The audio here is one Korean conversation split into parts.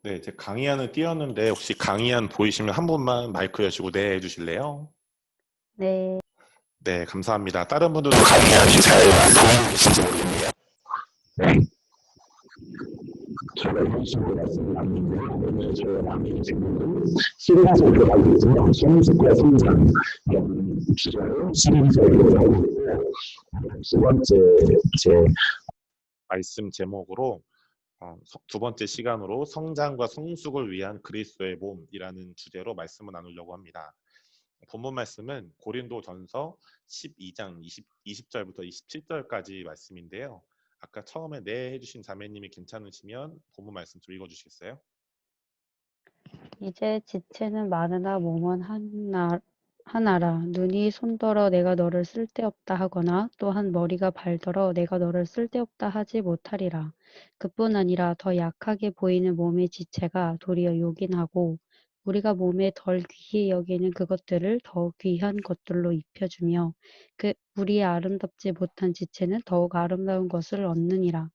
네, 제 강의안은 띄었는데 혹시 강의안 보이시면 한 번만 마이크 여시고 네 해주실래요? 네, 네, 감사합니다. 다른 분들도 강의안이 잘 보이고 계신지 모르겠네요. 제가 이런 식으로 말씀드렸는데요. 오늘 저희가 나눌 질문은 시리즈로 들어가고 있으며 성숙과 성장 주제로 시리즈로 들어가고 있고 두 번째 제 말씀 제목으로 두 번째 시간으로 성장과 성숙을 위한 그리스도의 몸이라는 주제로 말씀을 나누려고 합니다. 본문 말씀은 고린도전서 12장 20절부터 27절까지 말씀인데요. 아까 처음에 네 해주신 자매님이 괜찮으시면 본문 말씀 좀 읽어주시겠어요? 이제 지체는 많으나 몸은 하나라. 눈이 손더러 내가 너를 쓸데없다 하거나 또한 머리가 발더러 내가 너를 쓸데없다 하지 못하리라. 그뿐 아니라 더 약하게 보이는 몸의 지체가 도리어 요긴하고 우리가 몸에 덜 귀히 여기는 그것들을 더 귀한 것들로 입혀주며 우리의 아름답지 못한 지체는 더욱 아름다운 것을 얻느니라.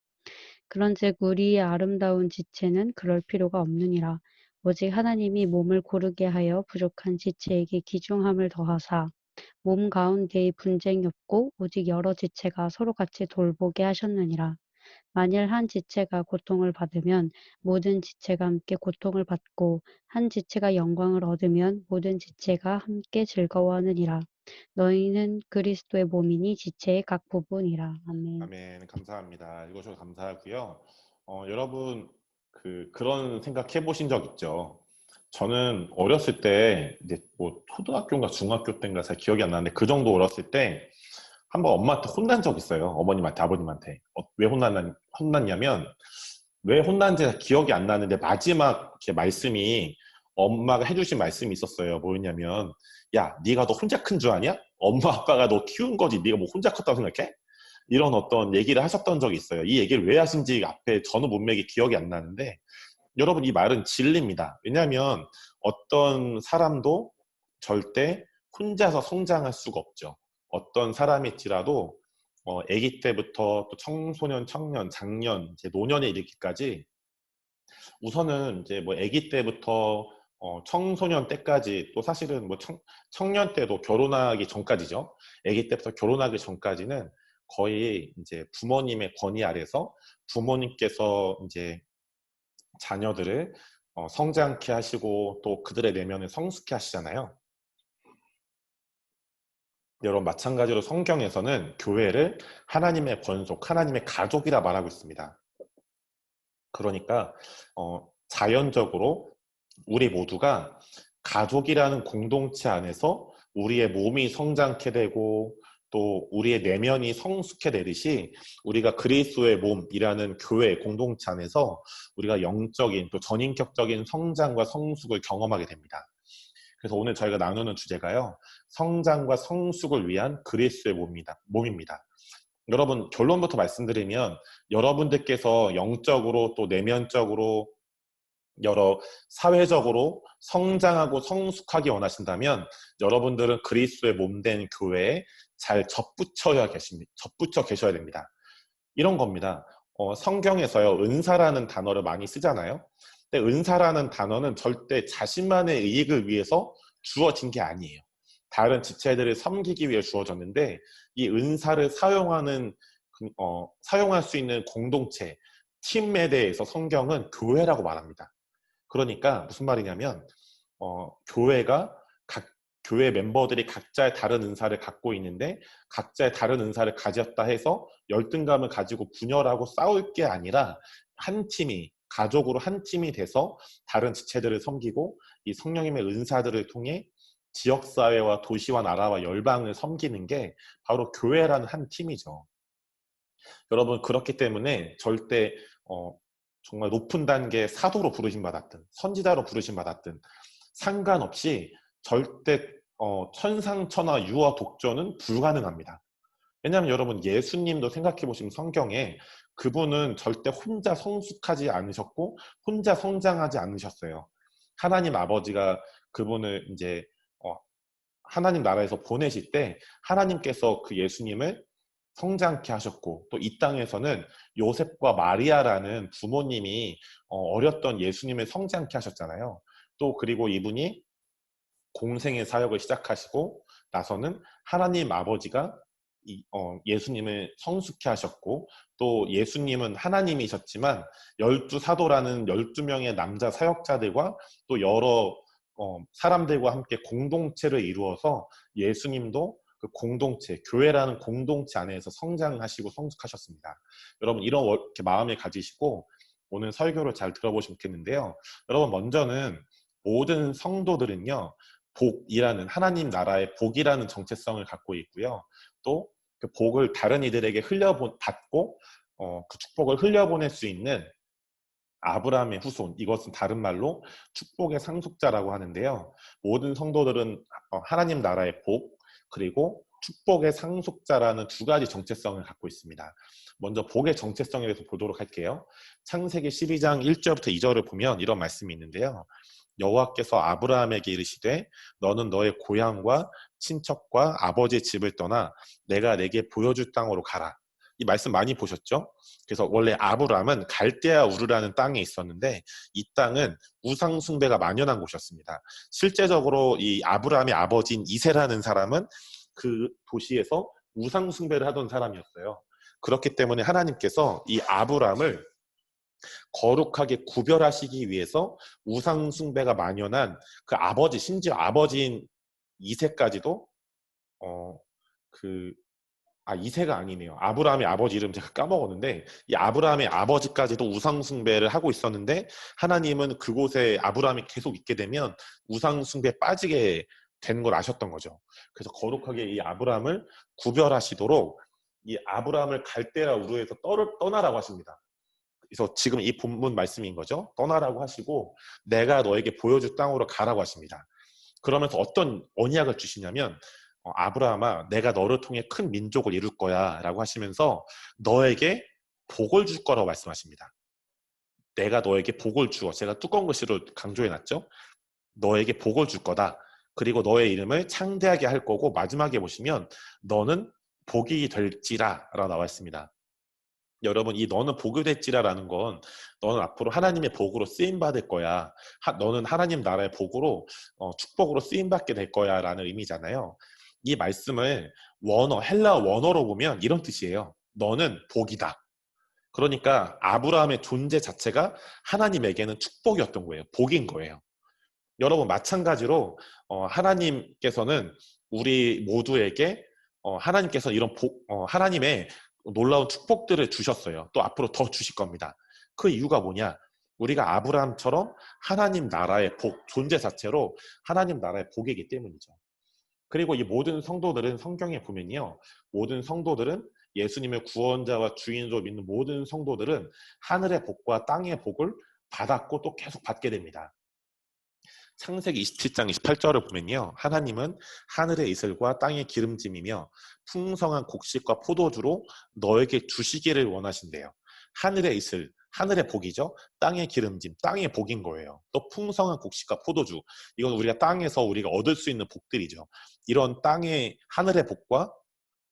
그런즉 우리의 아름다운 지체는 그럴 필요가 없느니라. 오직 하나님이 몸을 고르게 하여 부족한 지체에게 귀중함을 더하사 몸 가운데에 분쟁이 없고 오직 여러 지체가 서로 같이 돌보게 하셨느니라. 만일 한 지체가 고통을 받으면 모든 지체가 함께 고통을 받고 한 지체가 영광을 얻으면 모든 지체가 함께 즐거워하느니라. 너희는 그리스도의 몸이니 지체의 각 부분이라. 아멘. 아멘. 감사합니다. 읽어주셔서 감사하고요. 여러분 그런 생각 해보신 적 있죠? 저는 어렸을 때 이제 뭐 초등학교인가 중학교 때인가 잘 기억이 안 나는데 그 정도 어렸을 때 한번 엄마한테 혼난 적 있어요. 어머님한테 아버님한테. 왜 혼났냐면 왜 혼난지 잘 기억이 안 나는데 마지막 이렇게 말씀이 엄마가 해주신 말씀이 있었어요. 뭐였냐면 야, 네가 너 혼자 큰 줄 아냐? 엄마 아빠가 너 키운 거지. 네가 뭐 혼자 컸다고 생각해? 이런 어떤 얘기를 하셨던 적이 있어요. 이 얘기를 왜 하신지 앞에 저는 문맥이 기억이 안 나는데 여러분 이 말은 진리입니다. 왜냐하면 어떤 사람도 절대 혼자서 성장할 수가 없죠. 어떤 사람일지라도 아기 때부터 또 청소년, 청년, 장년, 이제 노년에 이르기까지 우선은 이제 뭐 아기 때부터 청소년 때까지 또 사실은 뭐 청년 때도 결혼하기 전까지죠. 아기 때부터 결혼하기 전까지는 거의 이제 부모님의 권위 아래서 부모님께서 이제 자녀들을 성장케 하시고 또 그들의 내면을 성숙케 하시잖아요. 여러분 마찬가지로 성경에서는 교회를 하나님의 권속, 하나님의 가족이라 말하고 있습니다. 그러니까 자연적으로 우리 모두가 가족이라는 공동체 안에서 우리의 몸이 성장케 되고 또 우리의 내면이 성숙해 되듯이 우리가 그리스도의 몸이라는 교회 공동체 안에서 우리가 영적인 또 전인격적인 성장과 성숙을 경험하게 됩니다. 그래서 오늘 저희가 나누는 주제가요. 성장과 성숙을 위한 그리스도의 몸입니다. 여러분 결론부터 말씀드리면 여러분들께서 영적으로 또 내면적으로 여러 사회적으로 성장하고 성숙하기 원하신다면 여러분들은 그리스도의 몸된 교회에 잘 접붙여 계셔야 됩니다. 이런 겁니다. 성경에서요 은사라는 단어를 많이 쓰잖아요. 근데 은사라는 단어는 절대 자신만의 이익을 위해서 주어진 게 아니에요. 다른 지체들을 섬기기 위해 주어졌는데 이 은사를 사용할 수 있는 공동체, 팀에 대해서 성경은 교회라고 말합니다. 그러니까 무슨 말이냐면 교회가 교회 멤버들이 각자의 다른 은사를 갖고 있는데 각자의 다른 은사를 가졌다 해서 열등감을 가지고 분열하고 싸울 게 아니라 한 팀이 가족으로 한 팀이 돼서 다른 지체들을 섬기고 이 성령님의 은사들을 통해 지역사회와 도시와 나라와 열방을 섬기는 게 바로 교회라는 한 팀이죠. 여러분 그렇기 때문에 절대 정말 높은 단계 사도로 부르심 받았든 선지자로 부르심 받았든 상관없이 절대 천상천하 유아 독존은 불가능합니다. 왜냐하면 여러분 예수님도 생각해 보시면 성경에 그분은 절대 혼자 성숙하지 않으셨고 혼자 성장하지 않으셨어요. 하나님 아버지가 그분을 이제 하나님 나라에서 보내실 때 하나님께서 그 예수님을 성장케 하셨고, 또 이 땅에서는 요셉과 마리아라는 부모님이 어렸던 예수님을 성장케 하셨잖아요. 또 그리고 이분이 공생의 사역을 시작하시고 나서는 하나님 아버지가 예수님을 성숙케 하셨고, 또 예수님은 하나님이셨지만 12사도라는 12명의 남자 사역자들과 또 여러 사람들과 함께 공동체를 이루어서 예수님도 그 공동체, 교회라는 공동체 안에서 성장하시고 성숙하셨습니다. 여러분 이렇게 마음을 가지시고 오늘 설교를 잘 들어보시면 좋겠는데요. 여러분 먼저는 모든 성도들은요, 복이라는 하나님 나라의 복이라는 정체성을 갖고 있고요. 또 그 복을 다른 이들에게 받고 그 축복을 흘려보낼 수 있는 아브라함의 후손, 이것은 다른 말로 축복의 상속자라고 하는데요. 모든 성도들은 하나님 나라의 복, 그리고 축복의 상속자라는 두 가지 정체성을 갖고 있습니다. 먼저 복의 정체성에 대해서 보도록 할게요. 창세기 12장 1절부터 2절을 보면 이런 말씀이 있는데요. 여호와께서 아브라함에게 이르시되 너는 너의 고향과 친척과 아버지의 집을 떠나 내가 내게 보여줄 땅으로 가라. 이 말씀 많이 보셨죠? 그래서 원래 아브라함은 갈대아 우르라는 땅에 있었는데 이 땅은 우상 숭배가 만연한 곳이었습니다. 실제적으로 이 아브라함의 아버지인 이세라는 사람은 그 도시에서 우상 숭배를 하던 사람이었어요. 그렇기 때문에 하나님께서 이 아브라함을 거룩하게 구별하시기 위해서 우상 숭배가 만연한 그 아버지, 심지어 아버지인 이세까지도 이세가 아니네요. 아브라함의 아버지 이름 제가 까먹었는데 이 아브라함의 아버지까지도 우상 숭배를 하고 있었는데 하나님은 그곳에 아브라함이 계속 있게 되면 우상 숭배에 빠지게 된 걸 아셨던 거죠. 그래서 거룩하게 이 아브라함을 구별하시도록 이 아브라함을 갈대아 우르에서 떠나라고 하십니다. 그래서 지금 이 본문 말씀인 거죠. 떠나라고 하시고 내가 너에게 보여줄 땅으로 가라고 하십니다. 그러면서 어떤 언약을 주시냐면 아브라함아 내가 너를 통해 큰 민족을 이룰 거야 라고 하시면서 너에게 복을 줄 거라고 말씀하십니다. 내가 너에게 복을 주어, 제가 두꺼운 글씨로 강조해놨죠. 너에게 복을 줄 거다. 그리고 너의 이름을 창대하게 할 거고, 마지막에 보시면 너는 복이 될지라 라고 나와 있습니다. 여러분 이 너는 복이 될지라라는 건 너는 앞으로 하나님의 복으로 쓰임받을 거야. 너는 하나님 나라의 복으로 축복으로 쓰임받게 될 거야 라는 의미잖아요. 이 말씀을 헬라 원어로 보면 이런 뜻이에요. 너는 복이다. 그러니까 아브라함의 존재 자체가 하나님에게는 축복이었던 거예요. 복인 거예요. 여러분 마찬가지로 하나님께서는 우리 모두에게 하나님께서 이런 하나님의 놀라운 축복들을 주셨어요. 또 앞으로 더 주실 겁니다. 그 이유가 뭐냐? 우리가 아브라함처럼 하나님 나라의 복, 존재 자체로 하나님 나라의 복이기 때문이죠. 그리고 이 모든 성도들은 성경에 보면요, 모든 성도들은 예수님을 구원자와 주인으로 믿는 모든 성도들은 하늘의 복과 땅의 복을 받았고 또 계속 받게 됩니다. 창세기 27장 28절을 보면요, 하나님은 하늘의 이슬과 땅의 기름짐이며 풍성한 곡식과 포도주로 너에게 주시기를 원하신대요. 하늘의 이슬, 하늘의 복이죠. 땅의 기름짐, 땅의 복인 거예요. 또 풍성한 곡식과 포도주, 이건 우리가 땅에서 우리가 얻을 수 있는 복들이죠. 이런 땅의 하늘의 복과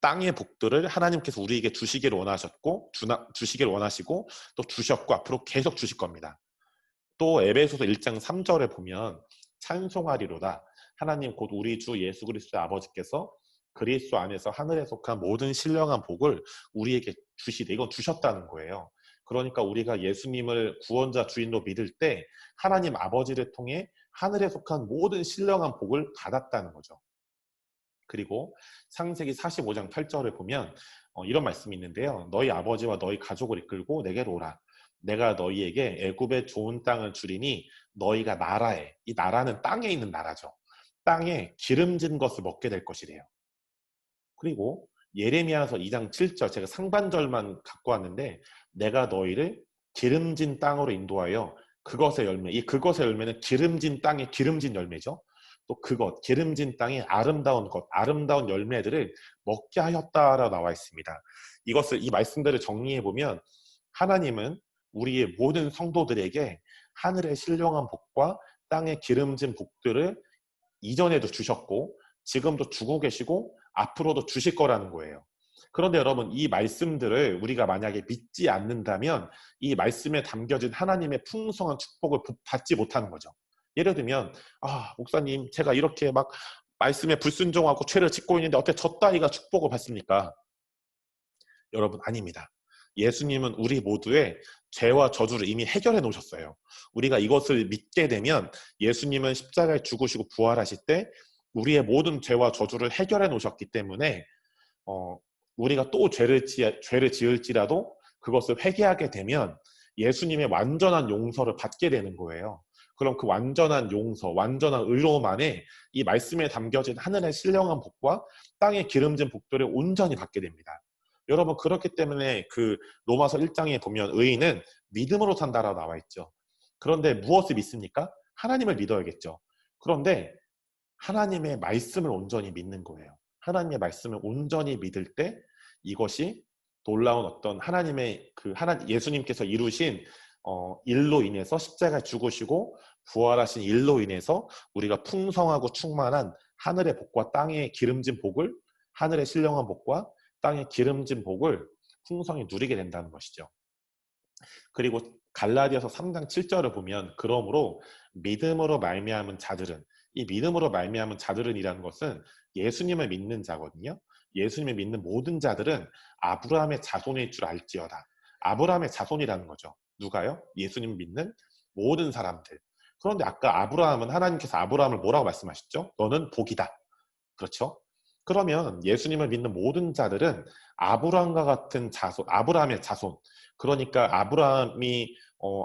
땅의 복들을 하나님께서 우리에게 주시기를 원하셨고, 주시기를 원하시고 또 주셨고 앞으로 계속 주실 겁니다. 또 에베소서 1장 3절에 보면 찬송하리로다. 하나님 곧 우리 주 예수 그리스도의 아버지께서 그리스도 안에서 하늘에 속한 모든 신령한 복을 우리에게 주시되, 이건 주셨다는 거예요. 그러니까 우리가 예수님을 구원자 주인으로 믿을 때 하나님 아버지를 통해 하늘에 속한 모든 신령한 복을 받았다는 거죠. 그리고 창세기 45장 8절을 보면 이런 말씀이 있는데요. 너희 아버지와 너희 가족을 이끌고 내게로 오라. 내가 너희에게 애굽의 좋은 땅을 주리니 너희가 나라에, 이 나라는 땅에 있는 나라죠. 땅에 기름진 것을 먹게 될 것이래요. 그리고 예레미야서 2장 7절, 제가 상반절만 갖고 왔는데 내가 너희를 기름진 땅으로 인도하여 그것의 열매, 이 그것의 열매는 기름진 땅의 기름진 열매죠. 또 그것, 기름진 땅의 아름다운 것, 아름다운 열매들을 먹게 하였다라고 나와 있습니다. 이 말씀들을 정리해 보면 하나님은 우리의 모든 성도들에게 하늘의 신령한 복과 땅의 기름진 복들을 이전에도 주셨고 지금도 주고 계시고 앞으로도 주실 거라는 거예요. 그런데 여러분, 이 말씀들을 우리가 만약에 믿지 않는다면 이 말씀에 담겨진 하나님의 풍성한 축복을 받지 못하는 거죠. 예를 들면, 목사님, 제가 이렇게 막 말씀에 불순종하고 죄를 짓고 있는데 어떻게 저 따위가 축복을 받습니까? 여러분, 아닙니다. 예수님은 우리 모두의 죄와 저주를 이미 해결해 놓으셨어요. 우리가 이것을 믿게 되면 예수님은 십자가에 죽으시고 부활하실 때 우리의 모든 죄와 저주를 해결해 놓으셨기 때문에 우리가 또 죄를 지을지라도 그것을 회개하게 되면 예수님의 완전한 용서를 받게 되는 거예요. 그럼 그 완전한 용서, 완전한 의로움 안에 이 말씀에 담겨진 하늘의 신령한 복과 땅의 기름진 복들을 온전히 받게 됩니다. 여러분, 그렇기 때문에 그 로마서 1장에 보면 의인은 믿음으로 산다라고 나와 있죠. 그런데 무엇을 믿습니까? 하나님을 믿어야겠죠. 그런데 하나님의 말씀을 온전히 믿는 거예요. 하나님의 말씀을 온전히 믿을 때 이것이 놀라운 어떤 하나님의 예수님께서 이루신 일로 인해서 십자가에 죽으시고 부활하신 일로 인해서 우리가 풍성하고 충만한 하늘의 복과 땅의 기름진 복을, 하늘의 신령한 복과 땅의 기름진 복을 풍성히 누리게 된다는 것이죠. 그리고 갈라디아서 3장 7절을 보면 그러므로 믿음으로 말미암은 자들은, 이 믿음으로 말미암은 자들은이라는 것은 예수님을 믿는 자거든요. 예수님을 믿는 모든 자들은 아브라함의 자손일 줄 알지어다. 아브라함의 자손이라는 거죠. 누가요? 예수님 믿는 모든 사람들. 그런데 아까 하나님께서 아브라함을 뭐라고 말씀하셨죠? 너는 복이다. 그렇죠? 그러면 예수님을 믿는 모든 자들은 아브라함과 같은 자손, 아브라함의 자손. 그러니까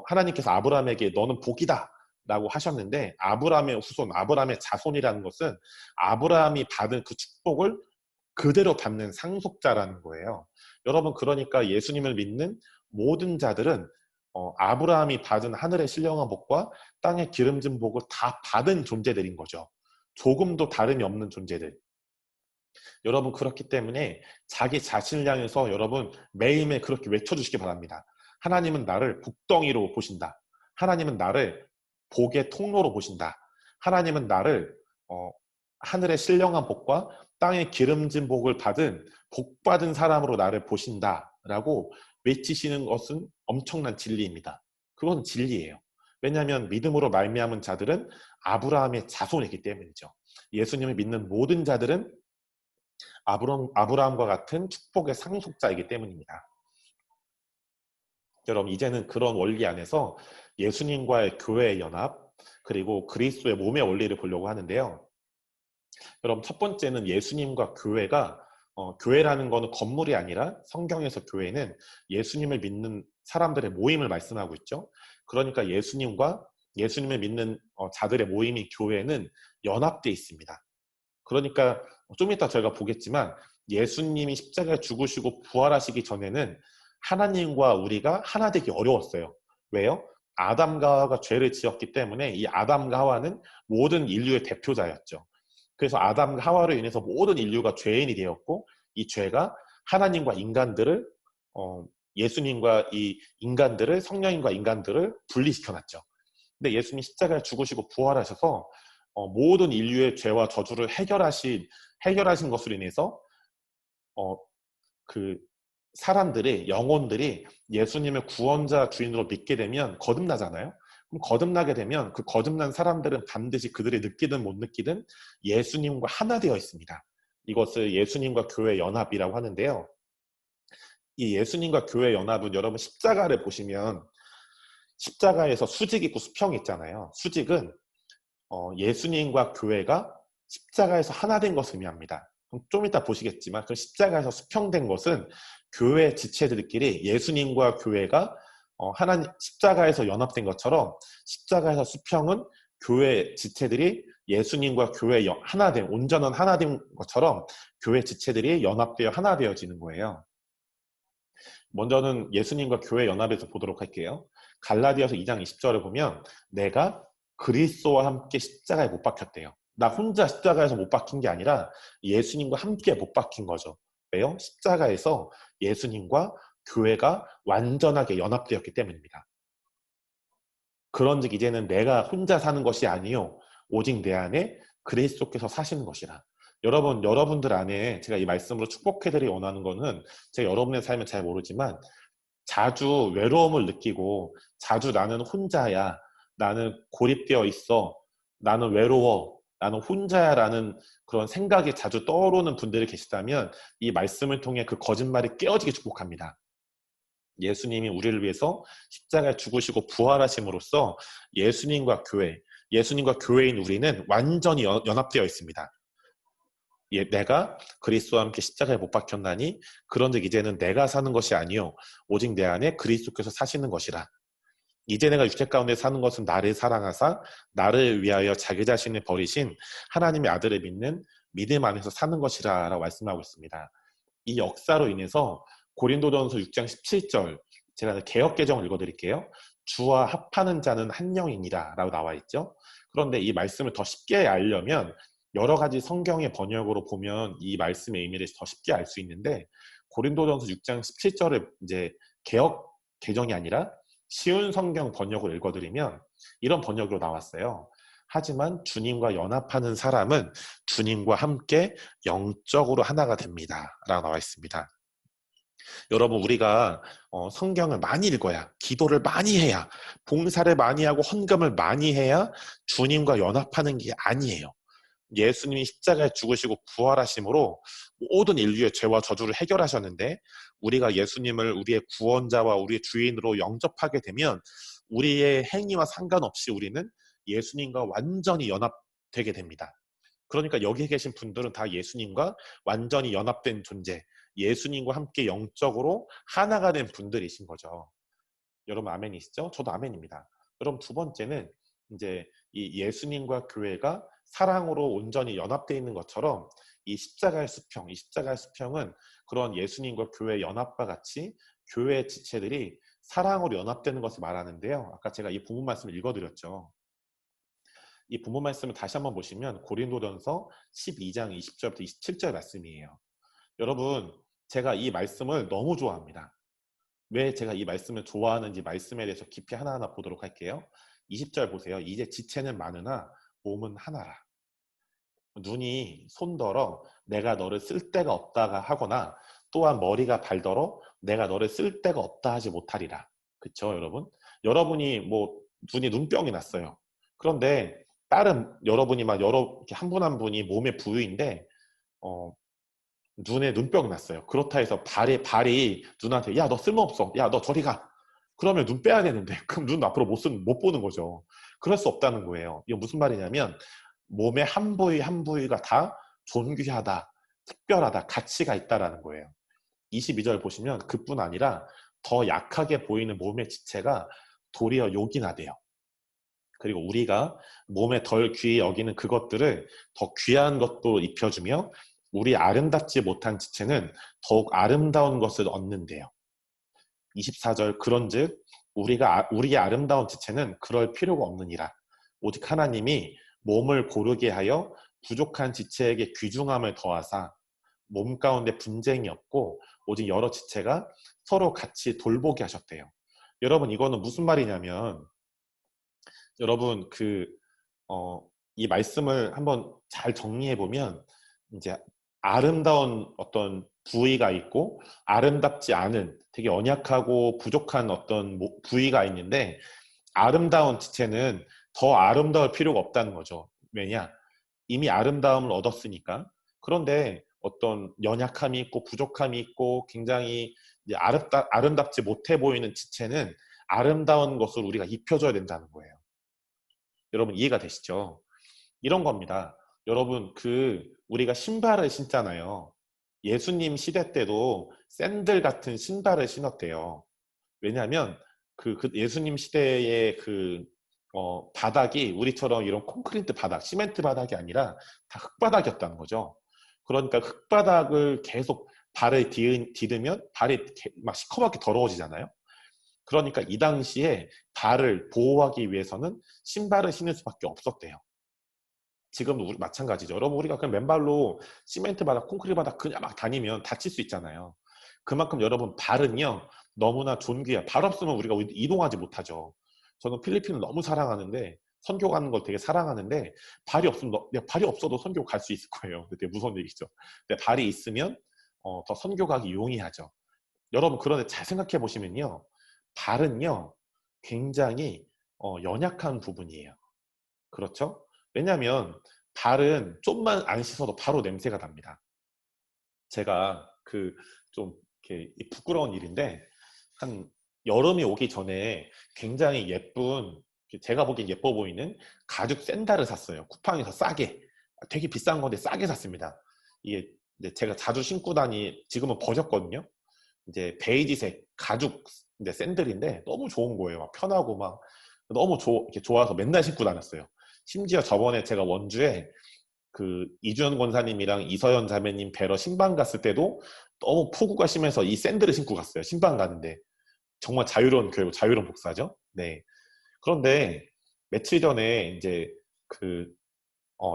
하나님께서 아브라함에게 너는 복이다 라고 하셨는데, 아브라함의 후손, 아브라함의 자손이라는 것은 아브라함이 받은 그 축복을 그대로 받는 상속자라는 거예요. 여러분, 그러니까 예수님을 믿는 모든 자들은 아브라함이 받은 하늘의 신령한 복과 땅의 기름진 복을 다 받은 존재들인 거죠. 조금도 다름이 없는 존재들. 여러분, 그렇기 때문에 자기 자신을 향해서 여러분 매일매일 그렇게 외쳐주시기 바랍니다. 하나님은 나를 복덩이로 보신다. 하나님은 나를 복의 통로로 보신다. 하나님은 나를 하늘의 신령한 복과 땅의 기름진 복을 받은 복받은 사람으로 나를 보신다 라고 외치시는 것은 엄청난 진리입니다. 그건 진리예요. 왜냐하면 믿음으로 말미암은 자들은 아브라함의 자손이기 때문이죠. 예수님을 믿는 모든 자들은 아브라함과 같은 축복의 상속자이기 때문입니다. 여러분, 이제는 그런 원리 안에서 예수님과의 교회의 연합, 그리고 그리스도의 몸의 원리를 보려고 하는데요. 여러분, 첫 번째는 예수님과 교회가 교회라는 거는 건물이 아니라 성경에서 교회는 예수님을 믿는 사람들의 모임을 말씀하고 있죠. 그러니까 예수님을 믿는 자들의 모임인 교회는 연합되어 있습니다. 그러니까 좀 이따 저희가 보겠지만 예수님이 십자가에 죽으시고 부활하시기 전에는 하나님과 우리가 하나 되기 어려웠어요. 왜요? 아담과 하와가 죄를 지었기 때문에 이 아담과 하와는 모든 인류의 대표자였죠. 그래서 아담과 하와로 인해서 모든 인류가 죄인이 되었고, 이 죄가 하나님과 인간들을 예수님과 이 인간들을, 성령인과 인간들을 분리시켜놨죠. 근데 예수님이 십자가에 죽으시고 부활하셔서 모든 인류의 죄와 저주를 해결하신 것으로 인해서 그 사람들이, 영혼들이 예수님을 구원자 주인으로 믿게 되면 거듭나잖아요. 그럼 거듭나게 되면 그 거듭난 사람들은 반드시 그들이 느끼든 못 느끼든 예수님과 하나 되어 있습니다. 이것을 예수님과 교회 연합이라고 하는데요. 이 예수님과 교회 연합은 여러분 십자가를 보시면 십자가에서 수직 있고 수평이 있잖아요. 수직은 예수님과 교회가 십자가에서 하나 된 것을 의미합니다. 좀 이따 보시겠지만 그 십자가에서 수평된 것은 교회 지체들끼리 예수님과 교회가 십자가에서 연합된 것처럼, 십자가에서 수평은 교회 지체들이 예수님과 교회 온전한 하나 된 것처럼 교회 지체들이 연합되어 하나 되어지는 거예요. 먼저는 예수님과 교회 연합에서 보도록 할게요. 갈라디아서 2장 20절을 보면 내가 그리스도와 함께 십자가에 못 박혔대요. 나 혼자 십자가에서 못 박힌 게 아니라 예수님과 함께 못 박힌 거죠. 왜요? 십자가에서 예수님과 교회가 완전하게 연합되었기 때문입니다. 그런즉 이제는 내가 혼자 사는 것이 아니요 오직 내 안에 그리스도께서 사시는 것이라. 여러분, 여러분들 안에 제가 이 말씀으로 축복해드리 원하는 거는 제가 여러분의 삶을 잘 모르지만 자주 외로움을 느끼고 자주 나는 혼자야, 나는 고립되어 있어, 나는 외로워, 나는 혼자야 라는 그런 생각이 자주 떠오르는 분들이 계시다면 이 말씀을 통해 그 거짓말이 깨어지게 축복합니다. 예수님이 우리를 위해서 십자가에 죽으시고 부활하심으로써 예수님과 교회인 우리는 완전히 연합되어 있습니다. 내가 그리스도와 함께 십자가에 못 박혔나니 그런즉 이제는 내가 사는 것이 아니요 오직 내 안에 그리스도께서 사시는 것이라. 이제 내가 육체 가운데 사는 것은 나를 사랑하사 나를 위하여 자기 자신을 버리신 하나님의 아들을 믿는 믿음 안에서 사는 것이라 라고 말씀하고 있습니다. 이 역사로 인해서 고린도전서 6장 17절 제가 개역개정을 읽어드릴게요. 주와 합하는 자는 한 영이니라 라고 나와 있죠. 그런데 이 말씀을 더 쉽게 알려면 여러 가지 성경의 번역으로 보면 이 말씀의 의미를 더 쉽게 알 수 있는데 고린도전서 6장 17절을 이제 개역 개정이 아니라 쉬운 성경 번역을 읽어드리면 이런 번역으로 나왔어요. 하지만 주님과 연합하는 사람은 주님과 함께 영적으로 하나가 됩니다 라고 나와 있습니다. 여러분, 우리가 성경을 많이 읽어야, 기도를 많이 해야, 봉사를 많이 하고 헌금을 많이 해야 주님과 연합하는 게 아니에요. 예수님이 십자가에 죽으시고 부활하심으로 모든 인류의 죄와 저주를 해결하셨는데 우리가 예수님을 우리의 구원자와 우리의 주인으로 영접하게 되면 우리의 행위와 상관없이 우리는 예수님과 완전히 연합되게 됩니다. 그러니까 여기에 계신 분들은 다 예수님과 완전히 연합된 존재, 예수님과 함께 영적으로 하나가 된 분들이신 거죠. 여러분 아멘이시죠? 저도 아멘입니다. 여러분 두 번째는 이제 이 예수님과 교회가 사랑으로 온전히 연합되어 있는 것처럼 이 십자가의 수평은 그런 예수님과 교회의 연합과 같이 교회의 지체들이 사랑으로 연합되는 것을 말하는데요. 아까 제가 이 본문 말씀을 읽어드렸죠. 이 본문 말씀을 다시 한번 보시면 고린도전서 12장 20절부터 27절 말씀이에요. 여러분, 제가 이 말씀을 너무 좋아합니다. 왜 제가 이 말씀을 좋아하는지 말씀에 대해서 깊이 하나하나 보도록 할게요. 20절 보세요. 이제 지체는 많으나 몸은 하나라. 눈이 손더러 내가 너를 쓸 데가 없다가 하거나 또한 머리가 발더러 내가 너를 쓸 데가 없다 하지 못하리라. 그쵸, 여러분? 여러분이 뭐 눈이 눈병이 났어요. 그런데 다른 여러분이만 한 분 한 분이 몸의 부위인데 눈에 눈병이 났어요. 그렇다 해서 발이 눈한테 야, 너 쓸모없어. 야, 너 저리 가. 그러면 눈 빼야 되는데 그럼 눈 앞으로 못 보는 거죠. 그럴 수 없다는 거예요. 이거 무슨 말이냐면 몸의 한 부위 한 부위가 다 존귀하다, 특별하다, 가치가 있다라는 거예요. 22절 보시면 그뿐 아니라 더 약하게 보이는 몸의 지체가 도리어 욕이나돼요. 그리고 우리가 몸에 덜 귀히 여기는 그것들을 더 귀한 것도 입혀주며 우리 아름답지 못한 지체는 더욱 아름다운 것을 얻는데요. 24절 그런즉 우리의 아름다운 지체는 그럴 필요가 없느니라. 오직 하나님이 몸을 고르게 하여 부족한 지체에게 귀중함을 더하사 몸 가운데 분쟁이 없고 오직 여러 지체가 서로 같이 돌보게 하셨대요. 여러분 이거는 무슨 말이냐면 여러분 이 말씀을 한번 잘 정리해 보면 이제 아름다운 어떤 부위가 있고 아름답지 않은 되게 연약하고 부족한 어떤 부위가 있는데 아름다운 지체는 더 아름다울 필요가 없다는 거죠. 왜냐? 이미 아름다움을 얻었으니까. 그런데 어떤 연약함이 있고 부족함이 있고 굉장히 이제 아름답지 못해 보이는 지체는 아름다운 것을 우리가 입혀줘야 된다는 거예요. 여러분 이해가 되시죠? 이런 겁니다. 여러분 우리가 신발을 신잖아요. 예수님 시대 때도 샌들 같은 신발을 신었대요. 왜냐하면 예수님 시대의 바닥이 우리처럼 이런 콘크리트 바닥, 시멘트 바닥이 아니라 다 흙바닥이었다는 거죠. 그러니까 흙바닥을 계속 발을 디디면 발이 막 시커멓게 더러워지잖아요. 그러니까 이 당시에 발을 보호하기 위해서는 신발을 신을 수밖에 없었대요. 지금도 마찬가지죠. 여러분 우리가 그냥 맨발로 시멘트 바닥, 콘크리트 바닥 그냥 막 다니면 다칠 수 있잖아요. 그만큼 여러분 발은요 너무나 존귀해요. 발 없으면 우리가 이동하지 못하죠. 저는 필리핀을 너무 사랑하는데 선교 가는 걸 되게 사랑하는데 발이 없으면 발이 없어도 선교 갈 수 있을 거예요. 되게 무서운 얘기죠. 근데 발이 있으면 더 선교 가기 용이하죠. 여러분 그런데 잘 생각해 보시면요. 발은요. 굉장히 연약한 부분이에요. 그렇죠? 왜냐하면 발은 좀만 안 씻어도 바로 냄새가 납니다. 제가 좀 이렇게 부끄러운 일인데 한 여름이 오기 전에 굉장히 예쁜 제가 보기엔 예뻐 보이는 가죽 샌들을 샀어요. 쿠팡에서 싸게 되게 비싼 건데 싸게 샀습니다. 이게 이제 제가 자주 신고 지금은 버렸거든요. 이제 베이지색 가죽 이제 샌들인데 너무 좋은 거예요. 막 편하고 막 너무 이렇게 좋아서 맨날 신고 다녔어요. 심지어 저번에 제가 원주에 이주연 권사님이랑 이서연 자매님 뵈러 신방 갔을 때도 너무 폭우가 심해서 이 샌들을 신고 갔어요. 신방 가는데 정말 자유로운 교회고 자유로운 복사죠. 네. 그런데 며칠 전에 이제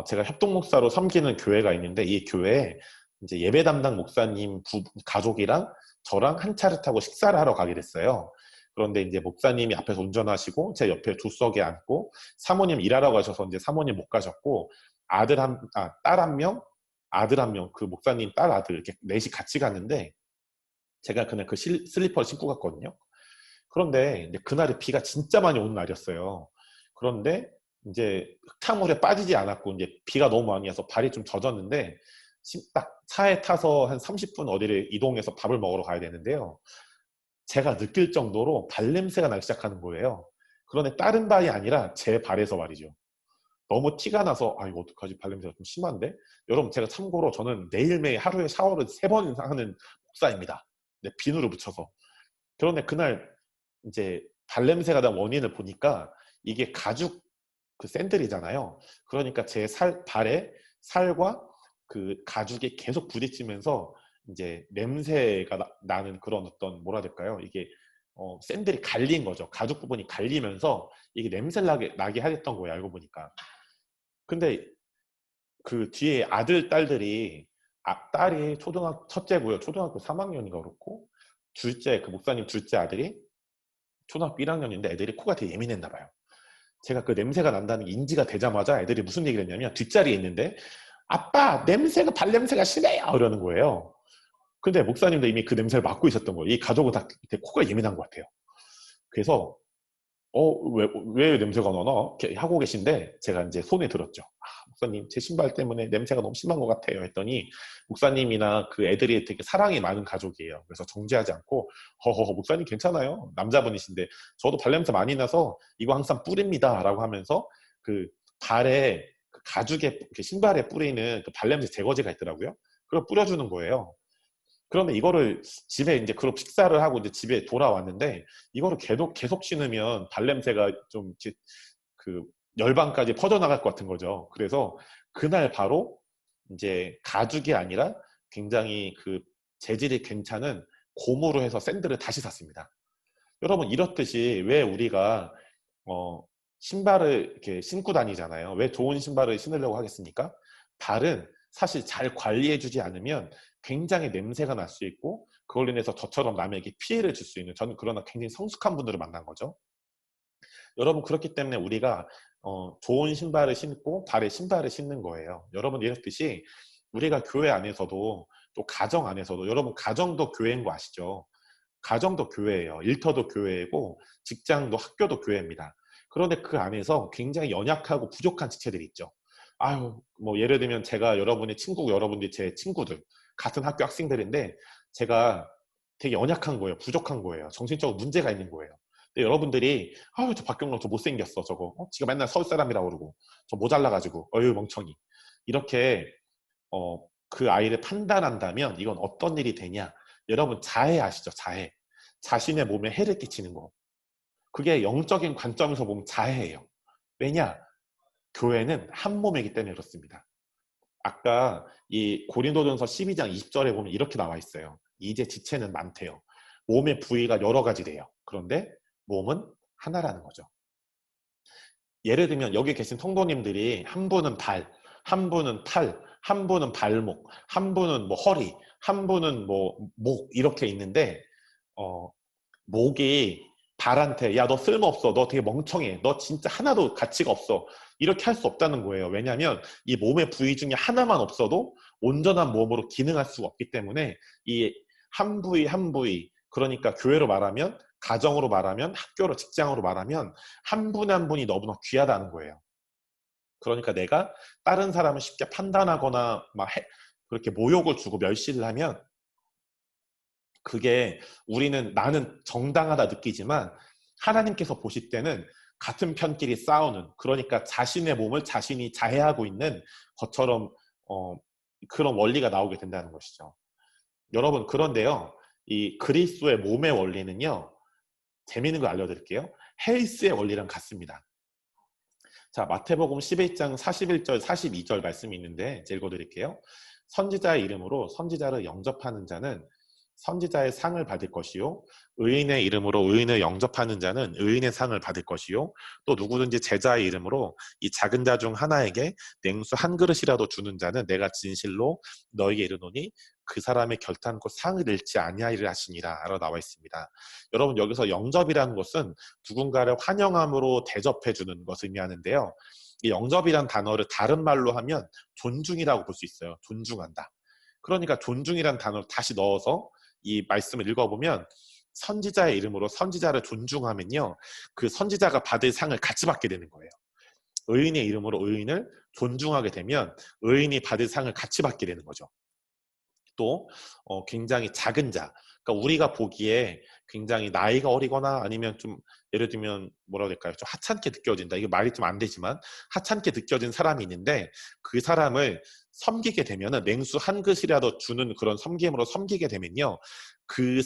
제가 협동 목사로 섬기는 교회가 있는데 이 교회에 이제 예배 담당 목사님 가족이랑 저랑 한 차를 타고 식사를 하러 가게 됐어요. 그런데 이제 목사님이 앞에서 운전하시고 제 옆에 조석에 앉고 사모님 일하러 가셔서 이제 사모님 못 가셨고 딸 한 명, 아들 한 명, 그 목사님 딸 아들 이렇게 넷이 같이 갔는데 제가 그냥 슬리퍼를 신고 갔거든요. 그런데 이제 그날이 비가 진짜 많이 오는 날이었어요. 그런데 이제 흙탕물에 빠지지 않았고 이제 비가 너무 많이 와서 발이 좀 젖었는데 딱 차에 타서 한 30분 어디를 이동해서 밥을 먹으러 가야 되는데요. 제가 느낄 정도로 발냄새가 나기 시작하는 거예요. 그런데 다른 발이 아니라 제 발에서 말이죠. 너무 티가 나서 이거 어떡하지? 발냄새가 좀 심한데? 여러분 제가 참고로 저는 매일매일 하루에 샤워를 3번 이상 하는 목사입니다. 네, 비누를 묻혀서. 그런데 그날 이제 발냄새가 난 원인을 보니까 이게 가죽 샌들이잖아요. 그러니까 제 발에 살과 가죽이 계속 부딪히면서 이제 냄새가 나는 그런 어떤 뭐라 해야 될까요? 이게 샌들이 갈린 거죠. 가죽 부분이 갈리면서 이게 냄새를 나게 하겠던 거예요. 알고 보니까. 근데 뒤에 아들, 딸들이 딸이 첫째고요. 초등학교 3학년인가 그렇고 둘째, 목사님 둘째 아들이 초등학교 1학년인데 애들이 코가 되게 예민했나 봐요. 제가 냄새가 난다는 게 인지가 되자마자 애들이 무슨 얘기를 했냐면 뒷자리에 있는데 아빠 발냄새가 심해요 이러는 거예요. 근데 목사님도 이미 그 냄새를 맡고 있었던 거예요. 이 가족은 다 코가 예민한 것 같아요. 그래서 왜 냄새가 나나? 이렇게 하고 계신데 제가 이제 손에 들었죠. 목사님 제 신발 때문에 냄새가 너무 심한 것 같아요 했더니 목사님이나 그 애들이 되게 사랑이 많은 가족이에요. 그래서 정죄하지 않고 허허허 목사님 괜찮아요. 남자분이신데 저도 발냄새 많이 나서 이거 항상 뿌립니다 라고 하면서 발에 가죽에 신발에 뿌리는 발냄새 제거제가 있더라고요. 그걸 뿌려주는 거예요. 그런데 이거를 집에 이제 그룹 식사를 하고 이제 집에 돌아왔는데 이거를 계속 신으면 발냄새가 좀 열방까지 퍼져나갈 것 같은 거죠. 그래서 그날 바로 이제 가죽이 아니라 굉장히 재질이 괜찮은 고무로 해서 샌들을 다시 샀습니다. 여러분 이렇듯이 왜 우리가 신발을 이렇게 신고 다니잖아요. 왜 좋은 신발을 신으려고 하겠습니까? 발은 사실 잘 관리해주지 않으면 굉장히 냄새가 날 수 있고 그걸로 인해서 저처럼 남에게 피해를 줄 수 있는 저는 그러나 굉장히 성숙한 분들을 만난 거죠. 여러분 그렇기 때문에 우리가 좋은 신발을 신고 발에 신발을 신는 거예요. 여러분 이렇듯이 우리가 교회 안에서도 또 가정 안에서도 여러분 가정도 교회인 거 아시죠? 가정도 교회예요. 일터도 교회이고 직장도 학교도 교회입니다. 그런데 그 안에서 굉장히 연약하고 부족한 지체들이 있죠. 뭐 예를 들면 제가 여러분의 친구고 여러분들이 제 친구들 같은 학교 학생들인데 제가 되게 연약한 거예요. 부족한 거예요. 정신적으로 문제가 있는 거예요. 근데 여러분들이 저 박경록 저 못생겼어 저거 지가 맨날 서울 사람이라고 그러고 저 모자라가지고 어휴 멍청이 이렇게 그 아이를 판단한다면 이건 어떤 일이 되냐. 여러분 자해 아시죠? 자해. 자신의 몸에 해를 끼치는 거. 그게 영적인 관점에서 보면 자해예요. 왜냐? 교회는 한 몸이기 때문에 그렇습니다. 아까 이 고린도전서 12장 20절에 보면 이렇게 나와 있어요. 이제 지체는 많대요. 몸의 부위가 여러 가지래요. 그런데 몸은 하나라는 거죠. 예를 들면 여기 계신 성도님들이 한 분은 발, 한 분은 팔, 한 분은 발목, 한 분은 뭐 허리, 한 분은 뭐 목 이렇게 있는데 목이 발한테 야, 너 쓸모없어. 너 되게 멍청해. 너 진짜 하나도 가치가 없어. 이렇게 할 수 없다는 거예요. 왜냐하면 이 몸의 부위 중에 하나만 없어도 온전한 몸으로 기능할 수가 없기 때문에 이 한 부위 한 부위, 그러니까 교회로 말하면, 가정으로 말하면, 학교로, 직장으로 말하면 한 분 한 분이 너무나 귀하다는 거예요. 그러니까 내가 다른 사람을 쉽게 판단하거나 그렇게 모욕을 주고 멸시를 하면 그게 나는 정당하다 느끼지만 하나님께서 보실 때는 같은 편끼리 싸우는, 그러니까 자신의 몸을 자신이 자해하고 있는 것처럼 그런 원리가 나오게 된다는 것이죠. 여러분, 그런데요, 이 그리스도의 몸의 원리는요, 재미있는 걸 알려드릴게요. 헬스의 원리랑 같습니다. 자, 마태복음 11장 41절 42절 말씀이 있는데 제가 읽어드릴게요. 선지자의 이름으로 선지자를 영접하는 자는 선지자의 상을 받을 것이요, 의인의 이름으로 의인을 영접하는 자는 의인의 상을 받을 것이요, 또 누구든지 제자의 이름으로 이 작은 자 중 하나에게 냉수 한 그릇이라도 주는 자는 내가 진실로 너에게 이르노니 그 사람의 결탄코 상을 잃지 아니하리라 하시니라 라고 나와 있습니다. 여러분, 여기서 영접이라는 것은 누군가를 환영함으로 대접해주는 것을 의미하는데요, 이 영접이란 단어를 다른 말로 하면 존중이라고 볼 수 있어요. 존중한다. 그러니까 존중이란 단어를 다시 넣어서 이 말씀을 읽어보면, 선지자의 이름으로 선지자를 존중하면요, 그 선지자가 받을 상을 같이 받게 되는 거예요. 의인의 이름으로 의인을 존중하게 되면 의인이 받을 상을 같이 받게 되는 거죠. 또 굉장히 작은 자, 그러니까 우리가 보기에 굉장히 나이가 어리거나 아니면 좀, 예를 들면 뭐라고 해야 될까요? 좀 하찮게 느껴진다. 이게 말이 좀 안 되지만 하찮게 느껴진 사람이 있는데, 그 사람을 섬기게 되면은 냉수 한 그릇이라도 주는 그런 섬김으로 섬기게 되면요, 그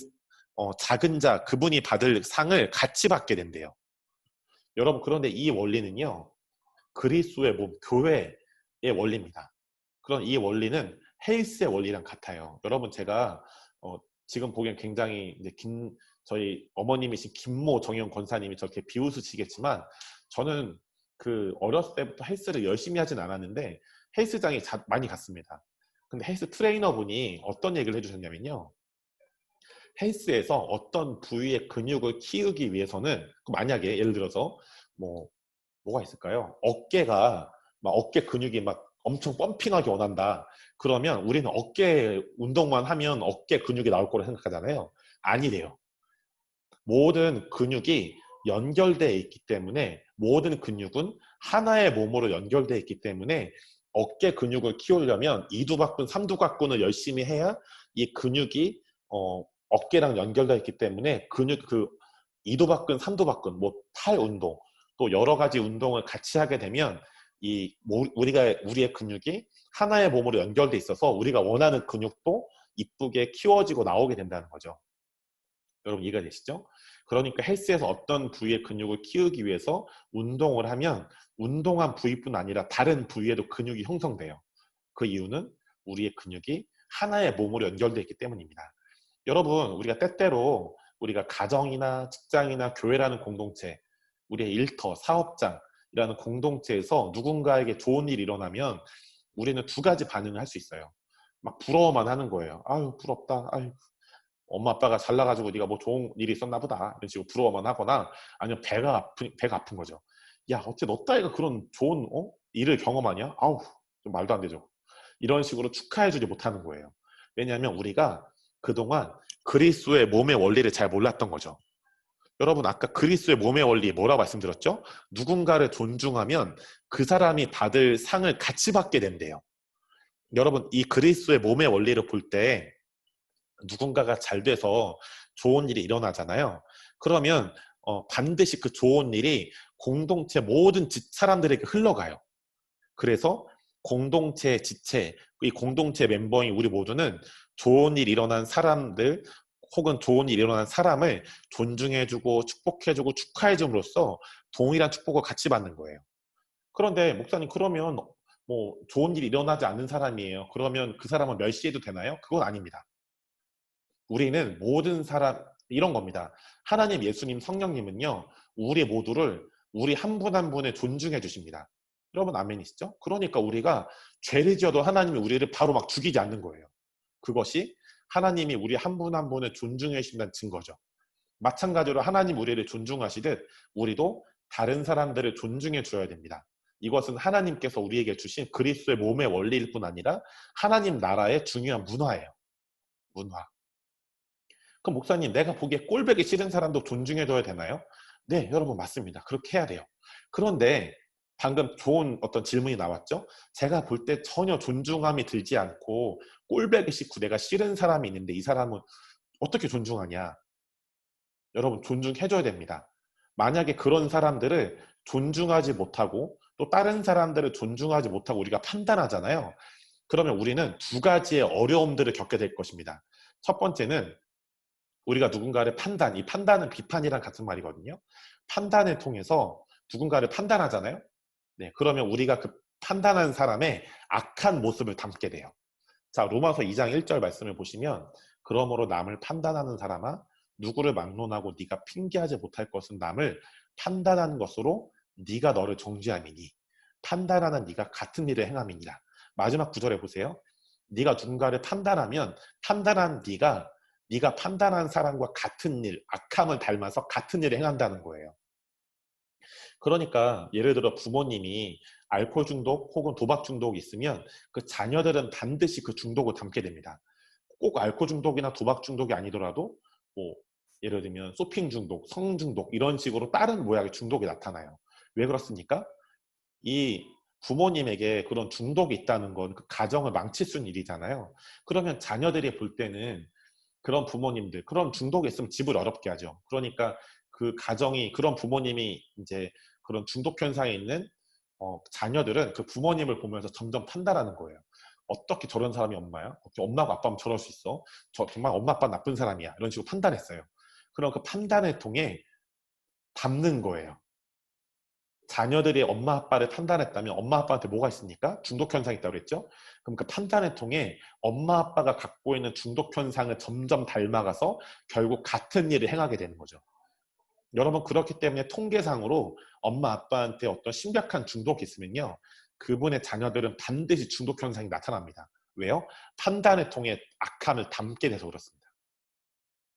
작은 자, 그분이 받을 상을 같이 받게 된대요. 여러분, 그런데 이 원리는요, 그리스도의 몸, 교회의 원리입니다. 그런 이 원리는 헬스의 원리랑 같아요. 여러분, 제가 지금 보기엔 굉장히 이제 저희 어머님이신 김모 정영 권사님이 저렇게 비웃으시겠지만, 저는 그 어렸을 때부터 헬스를 열심히 하진 않았는데 헬스장에 많이 갔습니다. 근데 헬스 트레이너분이 어떤 얘기를 해주셨냐면요, 헬스에서 어떤 부위의 근육을 키우기 위해서는, 만약에 예를 들어서 뭐가 있을까요? 어깨 근육이 막 엄청 펌핑하게 원한다. 그러면 우리는 어깨 운동만 하면 어깨 근육이 나올 거라 생각하잖아요. 아니래요. 모든 근육이 연결되어 있기 때문에, 모든 근육은 하나의 몸으로 연결되어 있기 때문에 어깨 근육을 키우려면 이두박근, 삼두박근을 열심히 해야 이 근육이 어깨랑 연결되어 있기 때문에 이두박근, 삼두박근, 팔 운동, 또 여러 가지 운동을 같이 하게 되면 우리의 근육이 하나의 몸으로 연결돼 있어서 우리가 원하는 근육도 이쁘게 키워지고 나오게 된다는 거죠. 여러분, 이해가 되시죠? 그러니까 헬스에서 어떤 부위의 근육을 키우기 위해서 운동을 하면 운동한 부위뿐 아니라 다른 부위에도 근육이 형성돼요. 그 이유는 우리의 근육이 하나의 몸으로 연결되어 있기 때문입니다. 여러분, 우리가 때때로 우리가 가정이나 직장이나 교회라는 공동체, 우리의 일터, 사업장이라는 공동체에서 누군가에게 좋은 일이 일어나면 우리는 두 가지 반응을 할 수 있어요. 막 부러워만 하는 거예요. 아유, 부럽다. 아유, 엄마 아빠가 잘나가지고 네가 뭐 좋은 일이 있었나 보다, 이런 식으로 부러워만 하거나, 아니면 배가 아픈 거죠. 야, 어째 너 따위가 그런 좋은 일을 경험하냐? 아우, 좀 말도 안 되죠. 이런 식으로 축하해주지 못하는 거예요. 왜냐하면 우리가 그동안 그리스도의 몸의 원리를 잘 몰랐던 거죠. 여러분, 아까 그리스도의 몸의 원리 뭐라고 말씀드렸죠? 누군가를 존중하면 그 사람이 받을 상을 같이 받게 된대요. 여러분, 이 그리스도의 몸의 원리를 볼 때 누군가가 잘 돼서 좋은 일이 일어나잖아요. 그러면 반드시 그 좋은 일이 공동체 모든 사람들에게 흘러가요. 그래서 공동체 지체, 이 공동체 멤버인 우리 모두는 좋은 일 일어난 사람들 혹은 좋은 일 일어난 사람을 존중해주고 축복해주고 축하해줌으로써 동일한 축복을 같이 받는 거예요. 그런데 목사님, 그러면 좋은 일이 일어나지 않는 사람이에요. 그러면 그 사람은 멸시해도 되나요? 그건 아닙니다. 우리는 모든 사람, 이런 겁니다. 하나님, 예수님, 성령님은요, 우리 모두를, 우리 한 분 한 분을 존중해 주십니다. 여러분, 아멘이시죠? 그러니까 우리가 죄를 지어도 하나님이 우리를 바로 막 죽이지 않는 거예요. 그것이 하나님이 우리 한 분 한 분을 존중해 주신다는 증거죠. 마찬가지로 하나님 우리를 존중하시듯 우리도 다른 사람들을 존중해 줘야 됩니다. 이것은 하나님께서 우리에게 주신 그리스도의 몸의 원리일 뿐 아니라 하나님 나라의 중요한 문화예요. 문화. 그럼 목사님, 내가 보기에 꼴보기 싫은 사람도 존중해 줘야 되나요? 네, 여러분 맞습니다. 그렇게 해야 돼요. 그런데 방금 좋은 어떤 질문이 나왔죠? 제가 볼 때 전혀 존중함이 들지 않고 꼴보기 싫고 내가 싫은 사람이 있는데 이 사람은 어떻게 존중하냐? 여러분 존중해줘야 됩니다. 만약에 그런 사람들을 존중하지 못하고 또 다른 사람들을 존중하지 못하고 우리가 판단하잖아요. 그러면 우리는 두 가지의 어려움들을 겪게 될 것입니다. 첫 번째는 우리가 누군가를 판단, 이 판단은 비판이랑 같은 말이거든요. 판단을 통해서 누군가를 판단하잖아요. 네, 그러면 우리가 그 판단한 사람의 악한 모습을 담게 돼요. 자, 로마서 2장 1절 말씀을 보시면 그러므로 남을 판단하는 사람아 누구를 막론하고 네가 핑계하지 못할 것은 남을 판단하는 것으로 네가 너를 정죄함이니 판단하는 네가 같은 일을 행함이니라. 마지막 구절에 보세요. 네가 누군가를 판단하면 판단한 네가 판단한 사람과 같은 일, 악함을 닮아서 같은 일을 행한다는 거예요. 그러니까 예를 들어 부모님이 알코올 중독 혹은 도박 중독이 있으면 그 자녀들은 반드시 그 중독을 담게 됩니다. 꼭 알코올 중독이나 도박 중독이 아니더라도 뭐 예를 들면 쇼핑 중독, 성 중독 이런 식으로 다른 모양의 중독이 나타나요. 왜 그렇습니까? 이 부모님에게 그런 중독이 있다는 건 그 가정을 망칠 수 있는 일이잖아요. 그러면 자녀들이 볼 때는 그런 부모님들, 그런 중독이 있으면 집을 어렵게 하죠. 그러니까 그 가정이, 그런 부모님이 이제 그런 중독 현상에 있는 자녀들은 그 부모님을 보면서 점점 판단하는 거예요. 어떻게 저런 사람이 엄마야? 어떻게 엄마가 아빠면 저럴 수 있어? 저 정말 엄마 아빠 나쁜 사람이야. 이런 식으로 판단했어요. 그럼 그 판단을 통해 담는 거예요. 자녀들이 엄마 아빠를 판단했다면 엄마 아빠한테 뭐가 있습니까? 중독 현상이 있다고 그랬죠? 그럼 그 판단을 통해 엄마 아빠가 갖고 있는 중독 현상을 점점 닮아가서 결국 같은 일을 행하게 되는 거죠. 여러분 그렇기 때문에 통계상으로 엄마 아빠한테 어떤 심각한 중독이 있으면요, 그분의 자녀들은 반드시 중독 현상이 나타납니다. 왜요? 판단을 통해 악함을 담게 돼서 그렇습니다.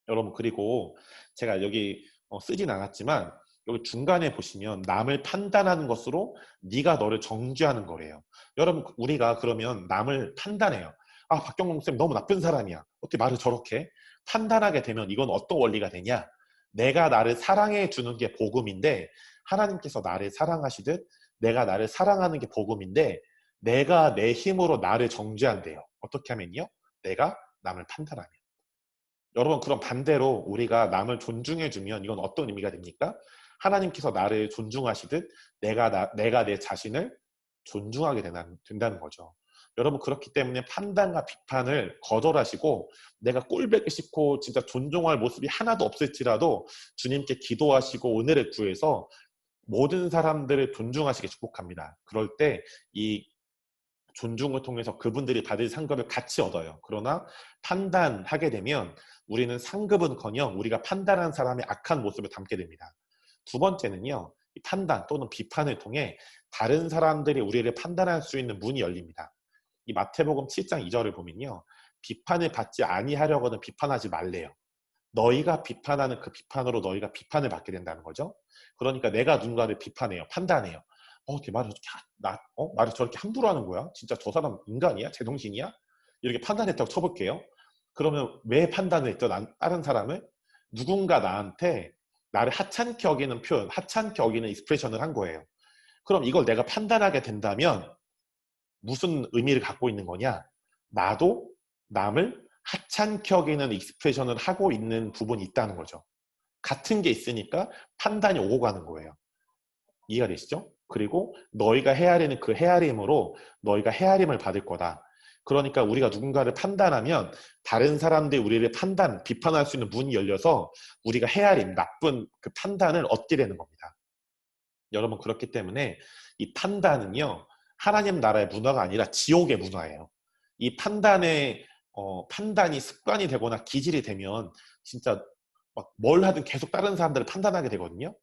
여러분 그리고 제가 여기 쓰진 않았지만 여기 중간에 보시면 남을 판단하는 것으로 네가 너를 정죄하는 거래요. 여러분 우리가 그러면 남을 판단해요. 아, 박경봉 쌤 너무 나쁜 사람이야. 어떻게 말을 저렇게 해? 판단하게 되면 이건 어떤 원리가 되냐? 내가 나를 사랑해 주는 게 복음인데 하나님께서 나를 사랑하시듯 내가 나를 사랑하는 게 복음인데 내가 내 힘으로 나를 정죄한대요. 어떻게 하면요? 내가 남을 판단하면. 여러분 그럼 반대로 우리가 남을 존중해주면 이건 어떤 의미가 됩니까? 하나님께서 나를 존중하시듯 내가 내 자신을 존중하게 된다는 거죠. 여러분 그렇기 때문에 판단과 비판을 거절하시고 내가 꼴보기 싫고 진짜 존중할 모습이 하나도 없을지라도 주님께 기도하시고 은혜를 구해서 모든 사람들을 존중하시게 축복합니다. 그럴 때 이 존중을 통해서 그분들이 받을 상급을 같이 얻어요. 그러나 판단하게 되면 우리는 상급은커녕 우리가 판단한 사람의 악한 모습을 담게 됩니다. 두 번째는요, 이 판단 또는 비판을 통해 다른 사람들이 우리를 판단할 수 있는 문이 열립니다. 이 마태복음 7장 2절을 보면요, 비판을 받지 아니하려거든 비판하지 말래요. 너희가 비판하는 그 비판으로 너희가 비판을 받게 된다는 거죠. 그러니까 내가 누군가를 비판해요. 판단해요. 어떻게 말을 저렇게 함부로 하는 거야? 진짜 저 사람 인간이야? 제정신이야? 이렇게 판단했다고 쳐볼게요. 그러면 왜 판단을 했죠? 다른 사람을? 누군가 나한테 나를 하찮게 여기는 표현, 하찮게 여기는 익스프레션을 한 거예요. 그럼 이걸 내가 판단하게 된다면 무슨 의미를 갖고 있는 거냐? 나도 남을 하찮게 여기는 익스프레션을 하고 있는 부분이 있다는 거죠. 같은 게 있으니까 판단이 오고 가는 거예요. 이해가 되시죠? 그리고 너희가 헤아리는 그 헤아림으로 너희가 헤아림을 받을 거다. 그러니까 우리가 누군가를 판단하면 다른 사람들이 우리를 비판할 수 있는 문이 열려서 우리가 헤아림, 나쁜 그 판단을 얻게 되는 겁니다. 여러분 그렇기 때문에 이 판단은요, 하나님 나라의 문화가 아니라 지옥의 문화예요. 이 판단이 습관이 되거나 기질이 되면 진짜 막 뭘 하든 계속 다른 사람들을 판단하게 되거든요.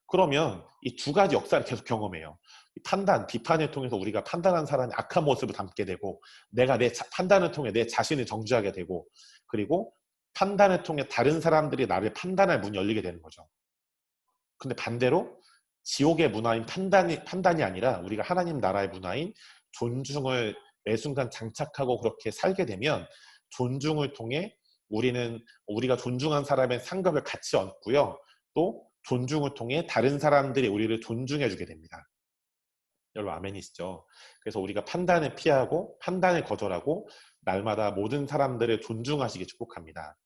그러면 이 두 가지 역사를 계속 경험해요. 판단, 비판을 통해서 우리가 판단한 사람의 악한 모습을 담게 되고 내가 판단을 통해 내 자신을 정죄하게 되고 그리고 판단을 통해 다른 사람들이 나를 판단할 문이 열리게 되는 거죠. 근데 반대로 지옥의 문화인 판단이 아니라 우리가 하나님 나라의 문화인 존중을 매 순간 장착하고 그렇게 살게 되면 존중을 통해 우리가 존중한 사람의 상급을 같이 얻고요. 또 존중을 통해 다른 사람들이 우리를 존중해 주게 됩니다. 여러분 아멘이시죠? 그래서 우리가 판단을 피하고 판단을 거절하고 날마다 모든 사람들을 존중하시기 축복합니다.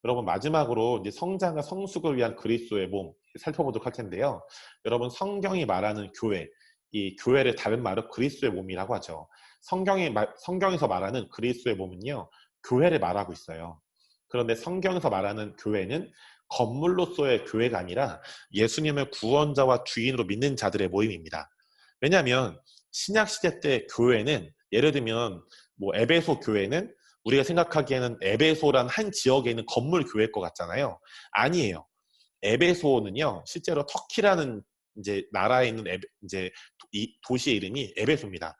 여러분 마지막으로 이제 성장과 성숙을 위한 그리스도의 몸 살펴보도록 할 텐데요. 여러분 성경이 말하는 교회, 이 교회를 다른 말로 그리스도의 몸이라고 하죠. 성경에서 말하는 그리스도의 몸은요, 교회를 말하고 있어요. 그런데 성경에서 말하는 교회는 건물로서의 교회가 아니라 예수님을 구원자와 주인으로 믿는 자들의 모임입니다. 왜냐하면 신약시대 때 교회는 예를 들면 뭐 에베소 교회는 우리가 생각하기에는 에베소란 한 지역에 있는 건물 교회일 것 같잖아요. 아니에요. 에베소는요, 실제로 터키라는 이제 나라에 있는 이제 이 도시의 이름이 에베소입니다.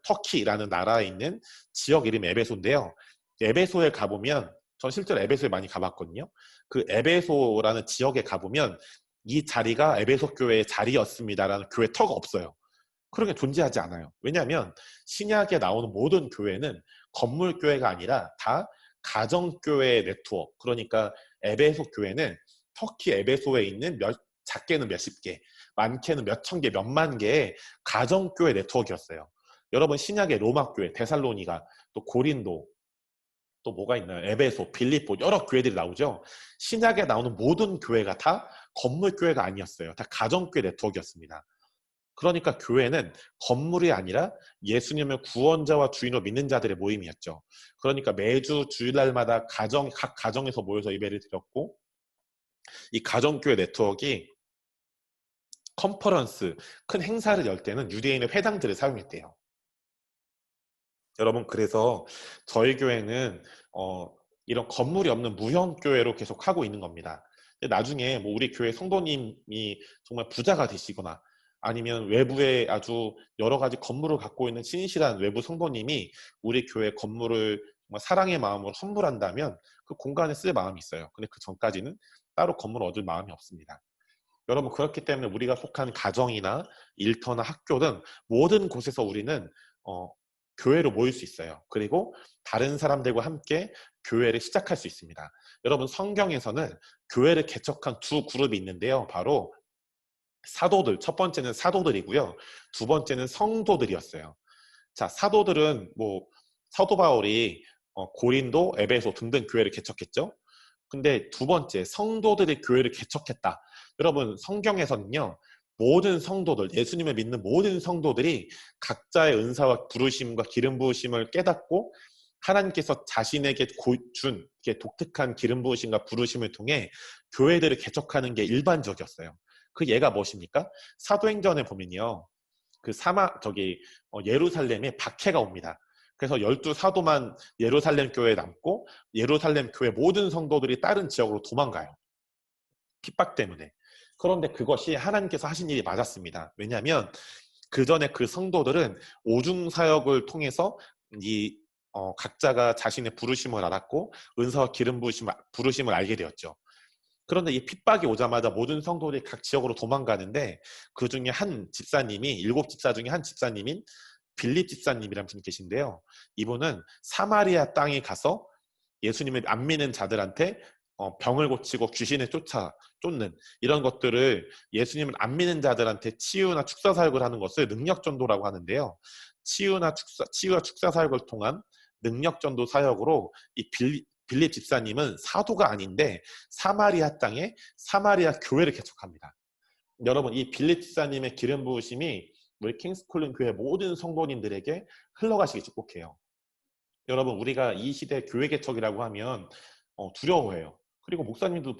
터키라는 나라에 있는 지역 이름이 에베소인데요. 에베소에 가보면, 전 실제로 에베소에 많이 가봤거든요. 그 에베소라는 지역에 가보면 이 자리가 에베소 교회의 자리였습니다라는 교회 터가 없어요. 그런 게 존재하지 않아요. 왜냐하면 신약에 나오는 모든 교회는 건물 교회가 아니라 다 가정교회의 네트워크. 그러니까 에베소 교회는 터키 에베소에 있는 작게는 몇십 개, 많게는 몇천 개, 몇만 개의 가정교회 네트워크였어요. 여러분 신약의 로마교회, 데살로니가, 또 고린도, 또 뭐가 있나요? 에베소, 빌립보 여러 교회들이 나오죠. 신약에 나오는 모든 교회가 다 건물 교회가 아니었어요. 다 가정교회 네트워크였습니다. 그러니까 교회는 건물이 아니라 예수님을 구원자와 주인으로 믿는 자들의 모임이었죠. 그러니까 매주 주일날마다 각 가정에서 모여서 예배를 드렸고, 이 가정교회 네트워크가 컨퍼런스, 큰 행사를 열 때는 유대인의 회당들을 사용했대요. 여러분 그래서 저희 교회는 이런 건물이 없는 무형교회로 계속 하고 있는 겁니다. 근데 나중에 뭐 우리 교회 성도님이 정말 부자가 되시거나 아니면 외부에 아주 여러 가지 건물을 갖고 있는 신실한 외부 성도님이 우리 교회 건물을 정말 사랑의 마음으로 선물한다면 그 공간에 쓸 마음이 있어요. 근데 그 전까지는 따로 건물을 얻을 마음이 없습니다. 여러분 그렇기 때문에 우리가 속한 가정이나 일터나 학교 등 모든 곳에서 우리는 교회로 모일 수 있어요. 그리고 다른 사람들과 함께 교회를 시작할 수 있습니다. 여러분 성경에서는 교회를 개척한 두 그룹이 있는데요. 바로 사도들, 첫 번째는 사도들이고요. 두 번째는 성도들이었어요. 자, 사도들은 뭐 사도 바울이 고린도, 에베소 등등 교회를 개척했죠. 근데 두 번째, 성도들이 교회를 개척했다. 여러분 성경에서는요, 모든 성도들, 예수님을 믿는 모든 성도들이 각자의 은사와 부르심과 기름 부으심을 깨닫고 하나님께서 자신에게 준 독특한 기름 부으심과 부르심을 통해 교회들을 개척하는 게 일반적이었어요. 그 예가 무엇입니까? 사도행전에 보면요, 그 예루살렘에 박해가 옵니다. 그래서 12사도만 예루살렘 교회에 남고 예루살렘 교회 모든 성도들이 다른 지역으로 도망가요. 핍박 때문에. 그런데 그것이 하나님께서 하신 일이 맞았습니다. 왜냐하면 그 전에 그 성도들은 오중사역을 통해서 각자가 자신의 부르심을 알았고 은사와 기름 부르심을 알게 되었죠. 그런데 이 핍박이 오자마자 모든 성도들이 각 지역으로 도망가는데 그 중에 한 집사님이, 7집사 중에 한 집사님인 빌립 집사님이라는 분이 계신데요. 이분은 사마리아 땅에 가서 예수님을 안 믿는 자들한테 병을 고치고 귀신을 쫓는 이런 것들을 예수님을 안 믿는 자들한테 치유나 축사 사역을 하는 것을 능력전도라고 하는데요. 치유와 축사 사역을 통한 능력전도 사역으로 이 빌립 집사님은 사도가 아닌데 사마리아 땅에 사마리아 교회를 개척합니다. 여러분 이 빌립 집사님의 기름 부으심이 우리 킹스콜린 교회 모든 성도님들에게 흘러가시기 축복해요. 여러분 우리가 이 시대 교회 개척이라고 하면 두려워해요. 그리고 목사님도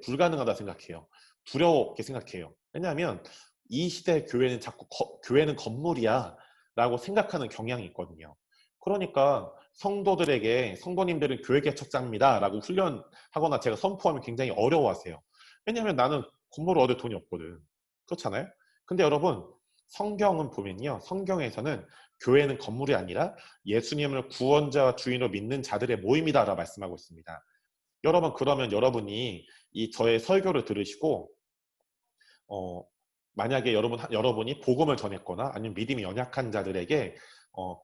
불가능하다 생각해요. 두렵게 생각해요. 왜냐하면 이 시대 교회는 자꾸 교회는 건물이야 라고 생각하는 경향이 있거든요. 그러니까 성도님들은 교회 개척자입니다 라고 훈련하거나 제가 선포하면 굉장히 어려워하세요. 왜냐하면 나는 건물을 얻을 돈이 없거든. 그렇잖아요. 근데 여러분 성경은 보면요. 성경에서는 교회는 건물이 아니라 예수님을 구원자와 주인으로 믿는 자들의 모임이다라고 말씀하고 있습니다. 여러분, 그러면 여러분이 이 저의 설교를 들으시고 만약에 여러분이 복음을 전했거나 아니면 믿음이 연약한 자들에게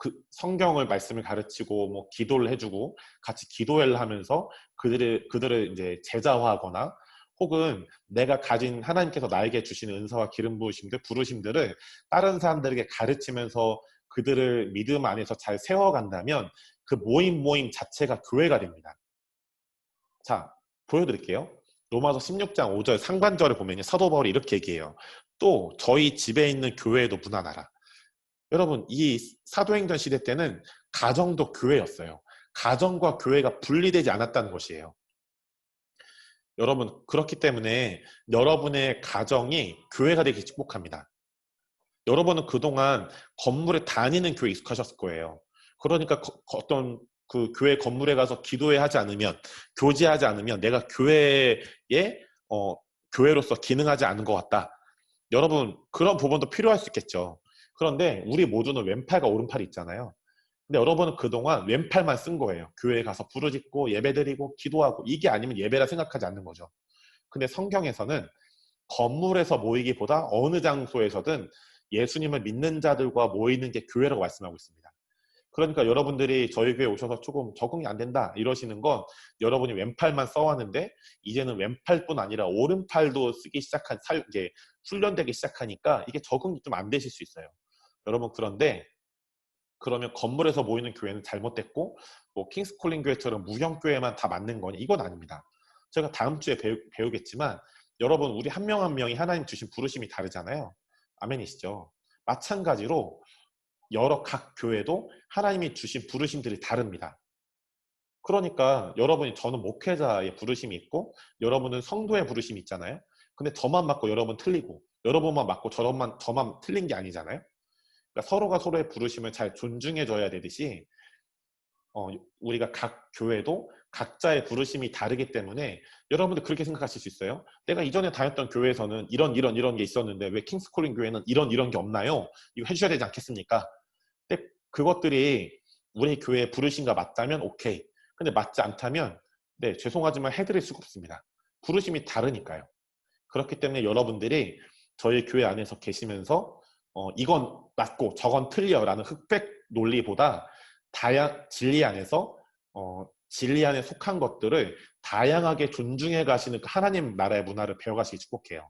그 성경을 말씀을 가르치고 뭐 기도를 해주고 같이 기도회를 하면서 그들을 이제 제자화하거나 혹은 내가 가진 하나님께서 나에게 주시는 은사와 기름 부르심들을 다른 사람들에게 가르치면서 그들을 믿음 안에서 잘 세워간다면 그 모임 자체가 교회가 됩니다. 자, 보여드릴게요. 로마서 16장 5절 상반절을 보면 사도 바울이 이렇게 얘기해요. 또 저희 집에 있는 교회에도 문안하라. 여러분, 이 사도행전 시대 때는 가정도 교회였어요. 가정과 교회가 분리되지 않았다는 것이에요. 여러분, 그렇기 때문에 여러분의 가정이 교회가 되기 축복합니다. 여러분은 그동안 건물에 다니는 교회에 익숙하셨을 거예요. 그러니까 어떤 그 교회 건물에 가서 기도회 하지 않으면, 교제하지 않으면 내가 교회로서 기능하지 않은 것 같다. 여러분, 그런 부분도 필요할 수 있겠죠. 그런데 우리 모두는 왼팔과 오른팔이 있잖아요. 근데 여러분은 그동안 왼팔만 쓴 거예요. 교회에 가서 부르짖고 예배드리고 기도하고, 이게 아니면 예배라 생각하지 않는 거죠. 근데 성경에서는 건물에서 모이기보다 어느 장소에서든 예수님을 믿는 자들과 모이는 게 교회라고 말씀하고 있습니다. 그러니까 여러분들이 저희 교회에 오셔서 조금 적응이 안 된다 이러시는 건 여러분이 왼팔만 써왔는데 이제는 왼팔뿐 아니라 오른팔도 쓰기 시작한 이제 훈련되기 시작하니까 이게 적응이 좀 안 되실 수 있어요. 여러분, 그런데 그러면 건물에서 모이는 교회는 잘못됐고 뭐 킹스콜링 교회처럼 무형교회만 다 맞는 거니? 이건 아닙니다. 제가 다음 주에 배우겠지만 여러분, 우리 한 명 한 명이 하나님 주신 부르심이 다르잖아요. 아멘이시죠? 마찬가지로 여러 각 교회도 하나님이 주신 부르심들이 다릅니다. 그러니까 여러분이, 저는 목회자의 부르심이 있고 여러분은 성도의 부르심이 있잖아요. 근데 저만 맞고 여러분 틀리고 여러분만 맞고 저만 틀린 게 아니잖아요. 그러니까 서로가 서로의 부르심을 잘 존중해 줘야 되듯이 우리가 각 교회도 각자의 부르심이 다르기 때문에 여러분들 그렇게 생각하실 수 있어요. 내가 이전에 다녔던 교회에서는 이런 게 있었는데 왜 킹스콜링 교회는 이런 게 없나요? 이거 해주셔야 되지 않겠습니까? 근데 그것들이 우리 교회의 부르심과 맞다면 오케이. 근데 맞지 않다면 네, 죄송하지만 해드릴 수가 없습니다. 부르심이 다르니까요. 그렇기 때문에 여러분들이 저희 교회 안에서 계시면서 이건 맞고 저건 틀려라는 흑백 논리보다 진리 안에서 진리 안에 속한 것들을 다양하게 존중해 가시는 하나님 나라의 문화를 배워가시기 축복해요.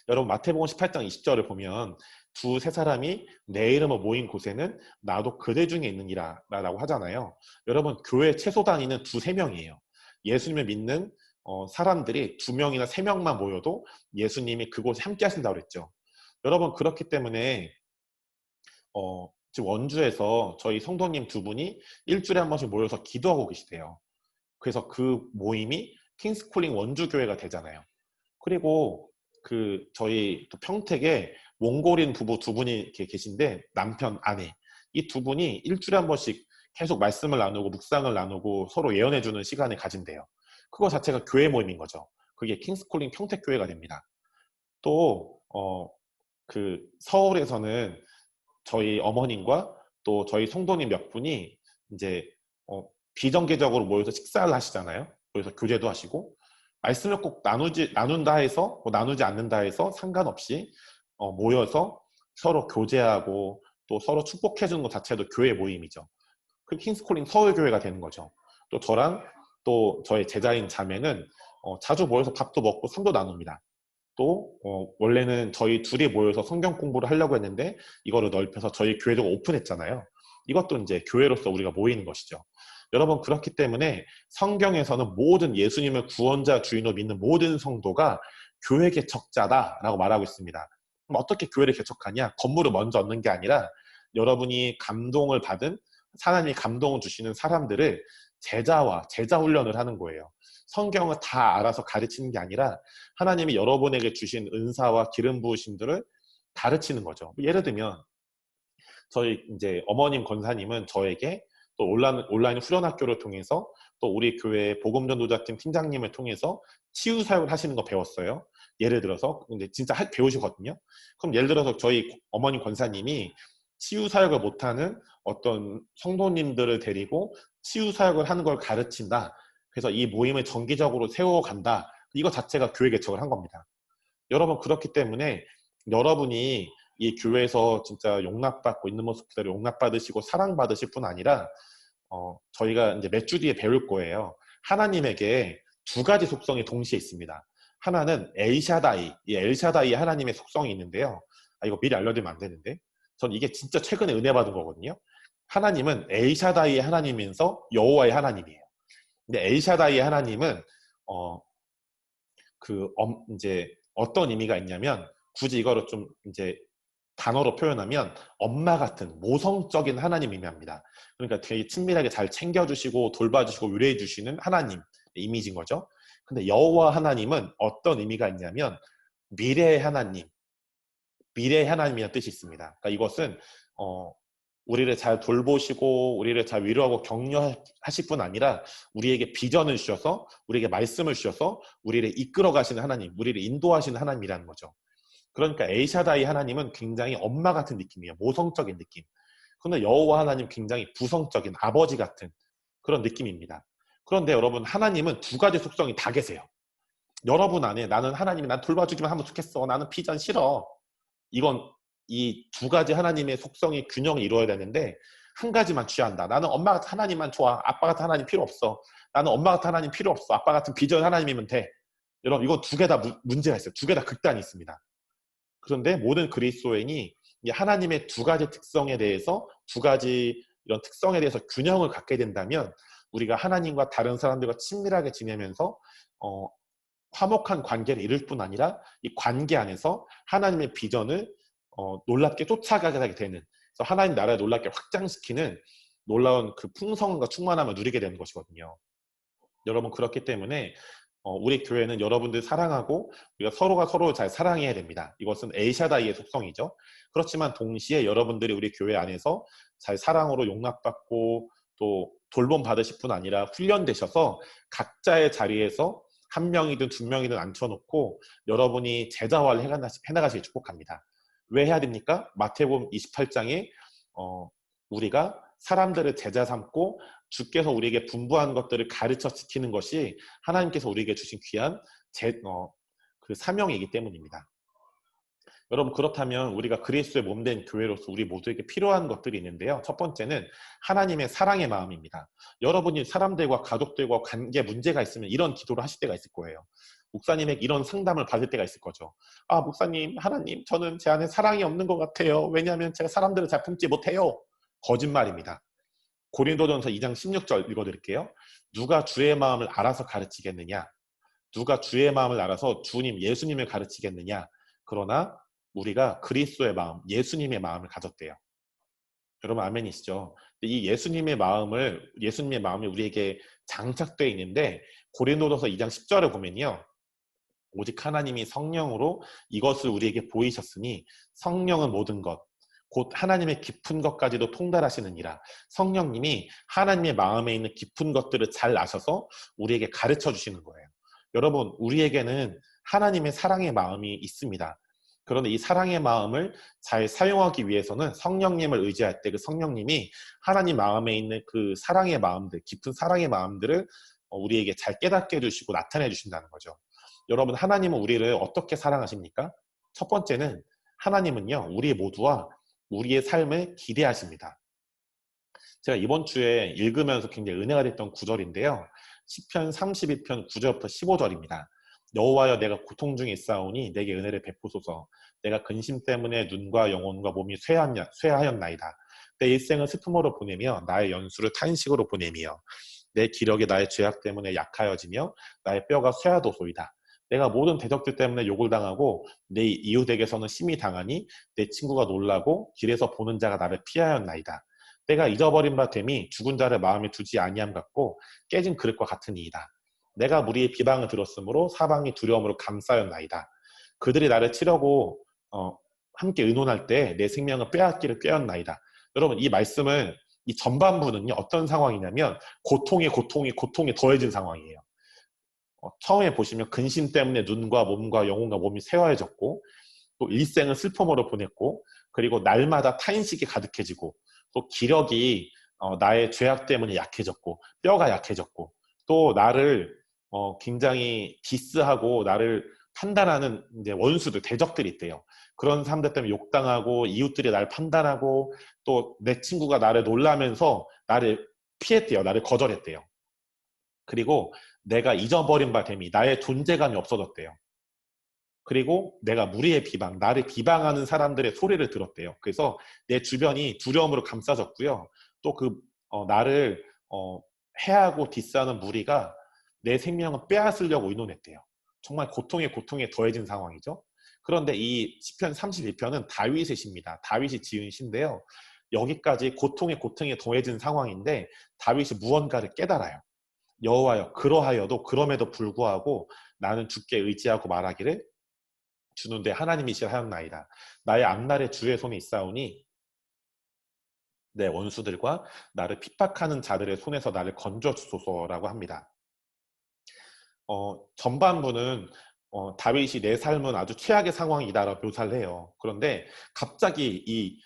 여러분, 마태복음 18장 20절을 보면 두세 사람이 내 이름으로 모인 곳에는 나도 그들 중에 있느니라 라고 하잖아요. 여러분, 교회 최소 단위는 두세 명이에요. 예수님을 믿는 사람들이 2명이나 3명만 모여도 예수님이 그곳에 함께 하신다고 그랬죠. 여러분, 그렇기 때문에 지금 원주에서 저희 성도님 2분이 일주일에 한 번씩 모여서 기도하고 계시대요. 그래서 그 모임이 킹스콜링 원주교회가 되잖아요. 그리고 저희 또 평택에 몽골인 부부 2분이 이렇게 계신데, 남편, 아내, 이 2분이 일주일에 한 번씩 계속 말씀을 나누고 묵상을 나누고 서로 예언해주는 시간을 가진대요. 그거 자체가 교회 모임인 거죠. 그게 킹스콜링 평택교회가 됩니다. 또 서울에서는 저희 어머님과 또 저희 성도님 몇 분이 이제 비정기적으로 모여서 식사를 하시잖아요. 그래서 교제도 하시고, 말씀을 꼭 나눈다 해서 나누지 않는다 해서 상관없이 모여서 서로 교제하고 또 서로 축복해 주는 것 자체도 교회 모임이죠. 그 킹스콜링 서울교회가 되는 거죠. 또 저랑 또 저의 제자인 자매는 자주 모여서 밥도 먹고 상도 나눕니다. 또 원래는 저희 둘이 모여서 성경 공부를 하려고 했는데 이거를 넓혀서 저희 교회도 오픈했잖아요. 이것도 이제 교회로서 우리가 모이는 것이죠. 여러분, 그렇기 때문에 성경에서는 모든 예수님을 구원자 주인으로 믿는 모든 성도가 교회 개척자다라고 말하고 있습니다. 그럼 어떻게 교회를 개척하냐? 건물을 먼저 얻는 게 아니라 여러분이 감동을 받은, 하나님이 감동을 주시는 사람들을 제자 훈련을 하는 거예요. 성경을 다 알아서 가르치는 게 아니라 하나님이 여러분에게 주신 은사와 기름 부으심들을 가르치는 거죠. 예를 들면 저희 이제 어머님 권사님은 저에게 또 온라인 후련학교를 통해서 또 우리 교회 복음전도자팀 팀장님을 통해서 치유 사역을 하시는 거 배웠어요. 예를 들어서 근데 진짜 배우시거든요. 그럼 예를 들어서 저희 어머니 권사님이 치유 사역을 못하는 어떤 성도님들을 데리고 치유 사역을 하는 걸 가르친다. 그래서 이 모임을 정기적으로 세워간다. 이거 자체가 교회 개척을 한 겁니다. 여러분 그렇기 때문에 여러분이 이 교회에서 진짜 용납받고 있는 모습 그대로 용납받으시고 사랑받으실 뿐 아니라 저희가 이제 몇 주 뒤에 배울 거예요. 하나님에게 두 가지 속성이 동시에 있습니다. 하나는 엘샤다이, 이 엘샤다이 하나님의 속성이 있는데요. 이거 미리 알려드리면 안 되는데 전 이게 진짜 최근에 은혜 받은 거거든요. 하나님은 엘샤다이의 하나님이면서 여호와의 하나님이에요. 근데 엘샤다이의 하나님은 이제 어떤 의미가 있냐면 굳이 이거를 좀 이제 단어로 표현하면 엄마 같은 모성적인 하나님 의미합니다. 그러니까 되게 친밀하게 잘 챙겨주시고 돌봐주시고 위로해주시는 하나님 이미지인 거죠. 근데 여호와 하나님은 어떤 의미가 있냐면 미래의 하나님, 미래의 하나님이라는 뜻이 있습니다. 그러니까 이것은 우리를 잘 돌보시고 우리를 잘 위로하고 격려하실 뿐 아니라 우리에게 비전을 주셔서 우리에게 말씀을 주셔서 우리를 이끌어 가시는 하나님, 우리를 인도하시는 하나님이라는 거죠. 그러니까 엘샤다이 하나님은 굉장히 엄마 같은 느낌이에요. 모성적인 느낌. 그런데 여호와 하나님 굉장히 부성적인 아버지 같은 그런 느낌입니다. 그런데 여러분 하나님은 두 가지 속성이 다 계세요. 여러분 안에 나는 하나님이 난 돌봐주기만 하면 좋겠어. 나는 비전 싫어. 이건 이 두 가지 하나님의 속성이 균형을 이루어야 되는데 한 가지만 취한다. 나는 엄마 같은 하나님만 좋아. 아빠 같은 하나님 필요 없어. 나는 엄마 같은 하나님 필요 없어. 아빠 같은 비전 하나님이면 돼. 여러분 이거 두 개 다 문제가 있어요. 두 개 다 극단이 있습니다. 그런데 모든 그리스도인이 하나님의 두 가지 특성에 대해서 두 가지 이런 특성에 대해서 균형을 갖게 된다면 우리가 하나님과 다른 사람들과 친밀하게 지내면서 화목한 관계를 이룰 뿐 아니라 이 관계 안에서 하나님의 비전을 놀랍게 쫓아가게 되는 그래서 하나님 나라를 놀랍게 확장시키는 놀라운 그 풍성과 충만함을 누리게 되는 것이거든요. 여러분 그렇기 때문에 우리 교회는 여러분들 사랑하고 우리가 서로가 서로를 잘 사랑해야 됩니다. 이것은 엘샤다이의 속성이죠. 그렇지만 동시에 여러분들이 우리 교회 안에서 잘 사랑으로 용납받고 또 돌봄 받으실 뿐 아니라 훈련되셔서 각자의 자리에서 한 명이든 두 명이든 앉혀놓고 여러분이 제자화를 해나가시길 축복합니다. 왜 해야 됩니까? 마태복음 28장에 우리가 사람들을 제자 삼고 주께서 우리에게 분부한 것들을 가르쳐 지키는 것이 하나님께서 우리에게 주신 귀한 그 사명이기 때문입니다. 여러분 그렇다면 우리가 그리스도의 몸된 교회로서 우리 모두에게 필요한 것들이 있는데요. 첫 번째는 하나님의 사랑의 마음입니다. 여러분이 사람들과 가족들과 관계 문제가 있으면 이런 기도를 하실 때가 있을 거예요. 목사님에게 이런 상담을 받을 때가 있을 거죠. 아 목사님, 하나님 저는 제 안에 사랑이 없는 것 같아요. 왜냐하면 제가 사람들을 잘 품지 못해요. 거짓말입니다. 고린도전서 2장 16절 읽어드릴게요. 누가 주의 마음을 알아서 가르치겠느냐? 누가 주의 마음을 알아서 주님 예수님을 가르치겠느냐? 그러나 우리가 그리스도의 마음, 예수님의 마음을 가졌대요. 여러분 아멘이시죠? 이 예수님의 마음이 우리에게 장착되어 있는데 고린도전서 2장 10절을 보면요. 오직 하나님이 성령으로 이것을 우리에게 보이셨으니 성령은 모든 것 곧 하나님의 깊은 것까지도 통달하시느니라. 성령님이 하나님의 마음에 있는 깊은 것들을 잘 아셔서 우리에게 가르쳐 주시는 거예요. 여러분 우리에게는 하나님의 사랑의 마음이 있습니다. 그런데 이 사랑의 마음을 잘 사용하기 위해서는 성령님을 의지할 때 그 성령님이 하나님 마음에 있는 그 사랑의 마음들, 깊은 사랑의 마음들을 우리에게 잘 깨닫게 해주시고 나타내 주신다는 거죠. 여러분 하나님은 우리를 어떻게 사랑하십니까? 첫 번째는 하나님은요 우리 모두와 우리의 삶을 기대하십니다. 제가 이번 주에 읽으면서 굉장히 은혜가 됐던 구절인데요. 시편 32편 9절부터 15절입니다. 여호와여 내가 고통 중에 있사오니 내게 은혜를 베푸소서. 내가 근심 때문에 눈과 영혼과 몸이 쇠하였나이다. 내 일생을 슬픔으로 보내며 나의 연수를 탄식으로 보내며 내 기력이 나의 죄악 때문에 약하여지며 나의 뼈가 쇠하도소이다. 내가 모든 대적들 때문에 욕을 당하고 내 이웃에게서는 심히 당하니 내 친구가 놀라고 길에서 보는 자가 나를 피하였나이다. 내가 잊어버린 바 됨이 죽은 자를 마음에 두지 아니함 같고 깨진 그릇과 같으니이다. 내가 무리의 비방을 들었으므로 사방이 두려움으로 감싸였나이다. 그들이 나를 치려고 함께 의논할 때 내 생명을 빼앗기를 꾀었나이다. 여러분 이 말씀을 이 전반부는요, 어떤 상황이냐면 고통에 더해진 상황이에요. 처음에 보시면 근심 때문에 눈과 몸과 영혼과 몸이 새하얘졌고, 또 일생을 슬픔으로 보냈고, 그리고 날마다 타인식이 가득해지고, 또 기력이 나의 죄악 때문에 약해졌고, 뼈가 약해졌고, 또 나를 굉장히 디스하고 나를 판단하는 이제 원수들, 대적들이 있대요. 그런 사람들 때문에 욕당하고, 이웃들이 나를 판단하고, 또 내 친구가 나를 놀라면서 나를 피했대요. 나를 거절했대요. 그리고 내가 잊어버린 바 됨이, 나의 존재감이 없어졌대요. 그리고 내가 무리의 비방, 나를 비방하는 사람들의 소리를 들었대요. 그래서 내 주변이 두려움으로 감싸졌고요. 또 나를 해하고 디스하는 무리가 내 생명을 빼앗으려고 의논했대요. 정말 고통에 더해진 상황이죠. 그런데 이 시편 31편은 다윗의 시입니다. 다윗이 지은 시인데요. 여기까지 고통에 더해진 상황인데 다윗이 무언가를 깨달아요. 여호와여, 그러하여도 그럼에도 불구하고 나는 주께 의지하고 말하기를, 주는 내 하나님이시라 하였나이다. 나의 앞날에 주의 손에 있사오니 내 원수들과 나를 핍박하는 자들의 손에서 나를 건져 주소서라고 합니다. 전반부는 다윗이 내 삶은 아주 최악의 상황이다라고 묘사를 해요. 그런데 갑자기 이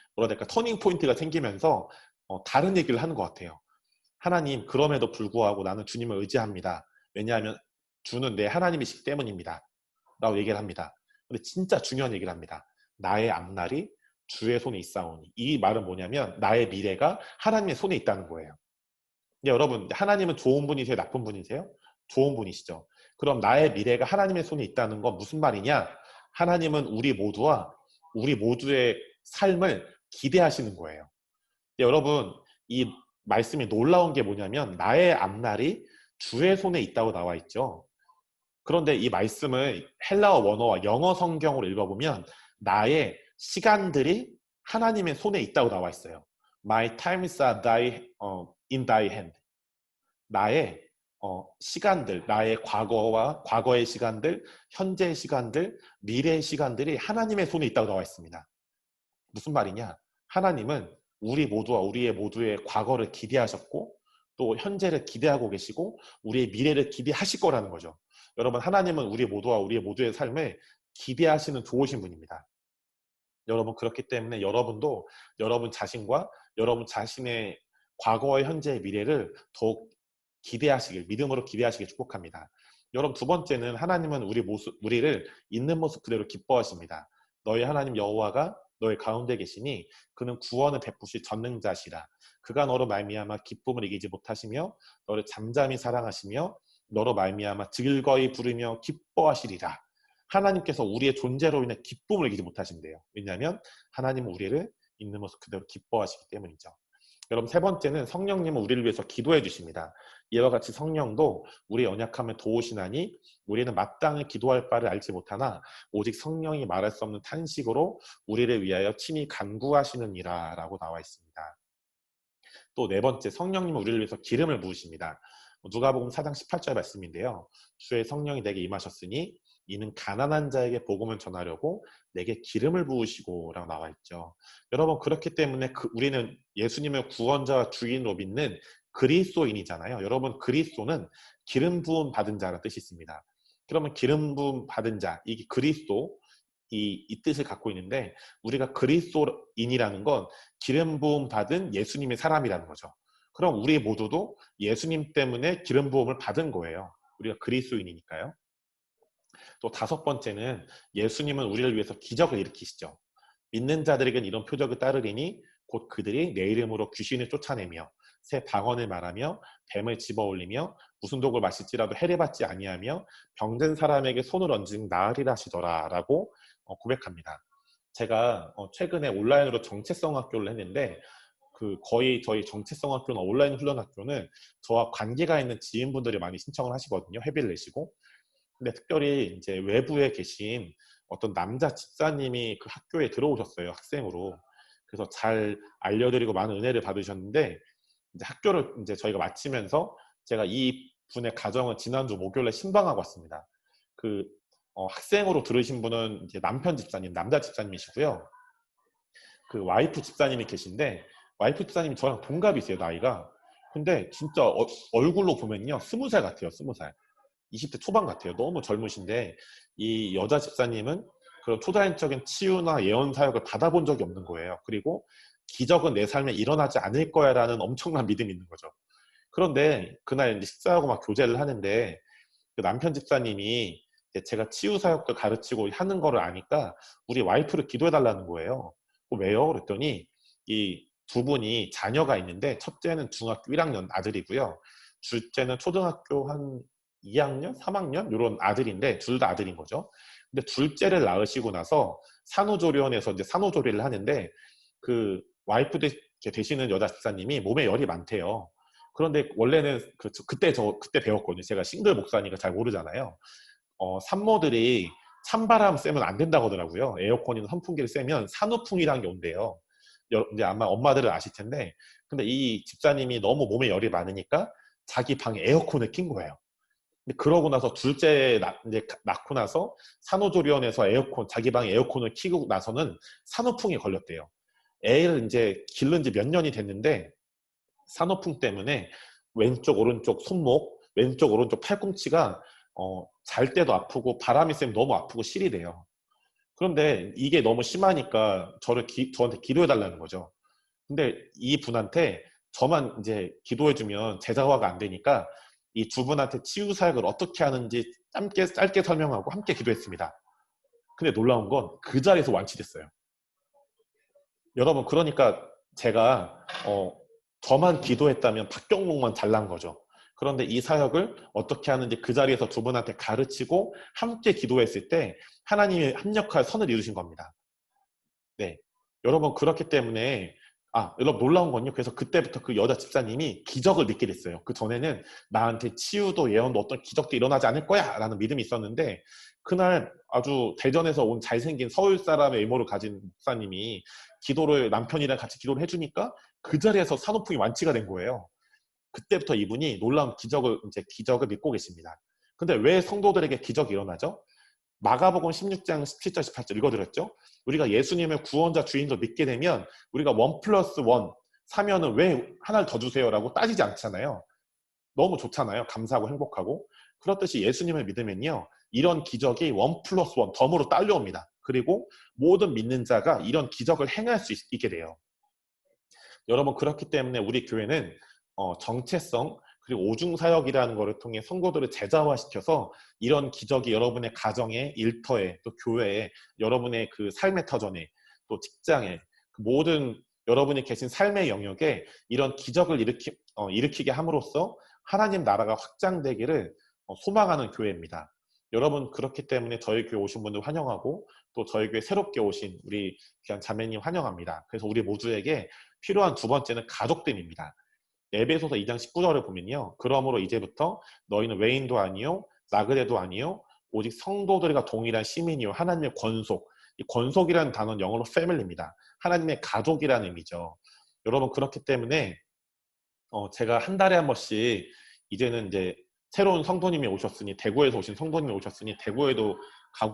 터닝 포인트가 생기면서 다른 얘기를 하는 것 같아요. 하나님, 그럼에도 불구하고 나는 주님을 의지합니다. 왜냐하면 주는 내 하나님이시기 때문입니다. 라고 얘기를 합니다. 근데 진짜 중요한 얘기를 합니다. 나의 앞날이 주의 손에 있사오니. 이 말은 뭐냐면 나의 미래가 하나님의 손에 있다는 거예요. 근데 여러분, 하나님은 좋은 분이세요? 나쁜 분이세요? 좋은 분이시죠. 그럼 나의 미래가 하나님의 손에 있다는 건 무슨 말이냐? 하나님은 우리 모두의 삶을 기대하시는 거예요. 근데 여러분, 이 말씀이 놀라운 게 뭐냐면 나의 앞날이 주의 손에 있다고 나와 있죠. 그런데 이 말씀을 헬라어 원어와 영어 성경으로 읽어보면 나의 시간들이 하나님의 손에 있다고 나와 있어요. My times are in thy hand. 나의 시간들, 나의 과거의 시간들, 현재의 시간들, 미래의 시간들이 하나님의 손에 있다고 나와 있습니다. 무슨 말이냐? 하나님은 우리 모두와 우리의 모두의 과거를 기대하셨고 또 현재를 기대하고 계시고 우리의 미래를 기대하실 거라는 거죠. 여러분, 하나님은 우리 모두와 우리의 모두의 삶을 기대하시는 좋으신 분입니다. 여러분, 그렇기 때문에 여러분도 여러분 자신과 여러분 자신의 과거와 현재의 미래를 더욱 믿음으로 기대하시길 축복합니다. 여러분, 두 번째는 하나님은 우리를 있는 모습 그대로 기뻐하십니다. 너희 하나님 여호와가 너희 가운데 계시니 그는 구원을 베푸실 전능자시라. 그가 너로 말미암아 기쁨을 이기지 못하시며 너를 잠잠히 사랑하시며 너로 말미암아 즐거이 부르며 기뻐하시리라. 하나님께서 우리의 존재로 인해 기쁨을 이기지 못하신대요. 왜냐하면 하나님은 우리를 있는 모습 그대로 기뻐하시기 때문이죠. 여러분, 세 번째는 성령님은 우리를 위해서 기도해 주십니다. 이와 같이 성령도 우리의 연약함을 도우시나니 우리는 마땅히 기도할 바를 알지 못하나 오직 성령이 말할 수 없는 탄식으로 우리를 위하여 친히 간구하시느니라 라고 나와 있습니다. 또 네 번째, 성령님은 우리를 위해서 기름을 부으십니다. 누가복음 4장 18절 말씀인데요. 주의 성령이 내게 임하셨으니 이는 가난한 자에게 복음을 전하려고 내게 기름을 부으시고 라고 나와 있죠. 여러분, 그렇기 때문에 우리는 예수님을 구원자와 주인으로 믿는 그리스도인이잖아요. 여러분, 그리스도는 기름 부음 받은 자라는 뜻이 있습니다. 그러면 기름 부음 받은 자, 이게 그리스도 이 뜻을 갖고 있는데 우리가 그리스도인이라는 건 기름 부음 받은 예수님의 사람이라는 거죠. 그럼 우리 모두도 예수님 때문에 기름 부음을 받은 거예요. 우리가 그리스도인이니까요. 또 다섯 번째는 예수님은 우리를 위해서 기적을 일으키시죠. 믿는 자들에게는 이런 표적을 따르리니 곧 그들이 내 이름으로 귀신을 쫓아내며 새 방언을 말하며 뱀을 집어올리며 무슨 독을 마실지라도 해례받지 아니하며 병든 사람에게 손을 얹으면 나으리라 하시더라 라고 고백합니다. 제가 최근에 온라인으로 정체성 학교를 했는데 거의 저희 정체성 학교나 온라인 훈련 학교는 저와 관계가 있는 지인분들이 많이 신청을 하시거든요. 회비를 내시고. 근데 특별히 이제 외부에 계신 어떤 남자 집사님이 그 학교에 들어오셨어요. 학생으로. 그래서 잘 알려드리고 많은 은혜를 받으셨는데 이제 학교를 이제 저희가 마치면서 제가 이 분의 가정을 지난주 목요일에 신방하고 왔습니다. 학생으로 들으신 분은 이제 남편 집사님, 남자 집사님이시고요. 그 와이프 집사님이 계신데 와이프 집사님이 저랑 동갑이세요, 나이가. 근데 진짜 얼굴로 보면요, 20살 같아요, 20살. 20대 초반 같아요. 너무 젊으신데 이 여자 집사님은 그런 초자연적인 치유나 예언 사역을 받아본 적이 없는 거예요. 그리고 기적은 내 삶에 일어나지 않을 거야라는 엄청난 믿음이 있는 거죠. 그런데 그날 이제 식사하고 막 교제를 하는데 그 남편 집사님이 이제 제가 치유 사역도 가르치고 하는 거를 아니까 우리 와이프를 기도해 달라는 거예요. 왜요? 그랬더니 이 두 분이 자녀가 있는데 첫째는 중학교 1학년 아들이고요. 둘째는 초등학교 한 2학년, 3학년 이런 아들인데 둘 다 아들인 거죠. 근데 둘째를 낳으시고 나서 산후조리원에서 이제 산후조리를 하는데 그 와이프 되시는 여자 집사님이 몸에 열이 많대요. 그런데 원래는 그렇죠. 그때 배웠거든요. 제가 싱글 목사니까 잘 모르잖아요. 산모들이 찬바람 쐬면 안 된다고 하더라고요. 에어컨이나 선풍기를 쐬면 산후풍이라는 게 온대요. 이제 아마 엄마들은 아실 텐데, 근데 이 집사님이 너무 몸에 열이 많으니까 자기 방에 에어컨을 킨 거예요. 근데 그러고 나서 둘째 이제 낳고 나서 산후조리원에서 자기 방에 에어컨을 켜고 나서는 산후풍이 걸렸대요. 애를 이제 기른 지 몇 년이 됐는데 산후풍 때문에 왼쪽 오른쪽 손목, 왼쪽 오른쪽 팔꿈치가 잘 때도 아프고 바람이 쐬면 너무 아프고 실이 돼요. 그런데 이게 너무 심하니까 저한테 기도해 달라는 거죠. 근데 이 분한테 저만 이제 기도해주면 제자화가 안 되니까 이 두 분한테 치유 사역을 어떻게 하는지 짧게 설명하고 함께 기도했습니다. 근데 놀라운 건 그 자리에서 완치됐어요. 여러분, 그러니까 제가 저만 기도했다면 박경록만 잘난 거죠. 그런데 이 사역을 어떻게 하는지 그 자리에서 두 분한테 가르치고 함께 기도했을 때 하나님이 합력할 선을 이루신 겁니다. 네, 여러분, 그렇기 때문에 여러분, 놀라운 건요. 그래서 그때부터 그 여자 집사님이 기적을 믿게 됐어요. 그 전에는 나한테 치유도 예언도 어떤 기적도 일어나지 않을 거야 라는 믿음이 있었는데 그날 아주 대전에서 온 잘생긴 서울 사람의 외모를 가진 목사님이 남편이랑 같이 기도를 해주니까 그 자리에서 산후풍이 완치가 된 거예요. 그때부터 이분이 놀라운 기적을 믿고 계십니다. 근데 왜 성도들에게 기적이 일어나죠? 마가복음 16장 17절 18절 읽어드렸죠? 우리가 예수님을 구원자 주인으로 믿게 되면 우리가 1+1 사면은 왜 하나를 더 주세요라고 따지지 않잖아요. 너무 좋잖아요. 감사하고 행복하고. 그렇듯이 예수님을 믿으면요, 이런 기적이 1+1 덤으로 딸려옵니다. 그리고 모든 믿는 자가 이런 기적을 행할 수 있게 돼요. 여러분, 그렇기 때문에 우리 교회는 정체성 그리고 오중사역이라는 것을 통해 성도들을 제자화시켜서 이런 기적이 여러분의 가정에, 일터에, 또 교회에, 여러분의 그 삶의 터전에, 또 직장에, 그 모든 여러분이 계신 삶의 영역에 이런 기적을 일으키게 함으로써 하나님 나라가 확장되기를 소망하는 교회입니다. 여러분, 그렇기 때문에 저희 교회 오신 분들 환영하고 또 저희 교회 새롭게 오신 우리 귀한 자매님 환영합니다. 그래서 우리 모두에게 필요한 두 번째는 가족됨입니다. 에베소서 2장 19절을 보면요, 그러므로 이제부터 너희는 외인도 아니요 나그네도 아니요 오직 성도들과 동일한 시민이요 하나님의 권속. 이 권속이라는 단어는 영어로 family입니다. 하나님의 가족이라는 의미죠. 여러분, 그렇기 때문에 제가 한 달에 한 번씩 이제는 이제 새로운 성도님이 오셨으니, 대구에서 오신 성도님이 오셨으니 대구에도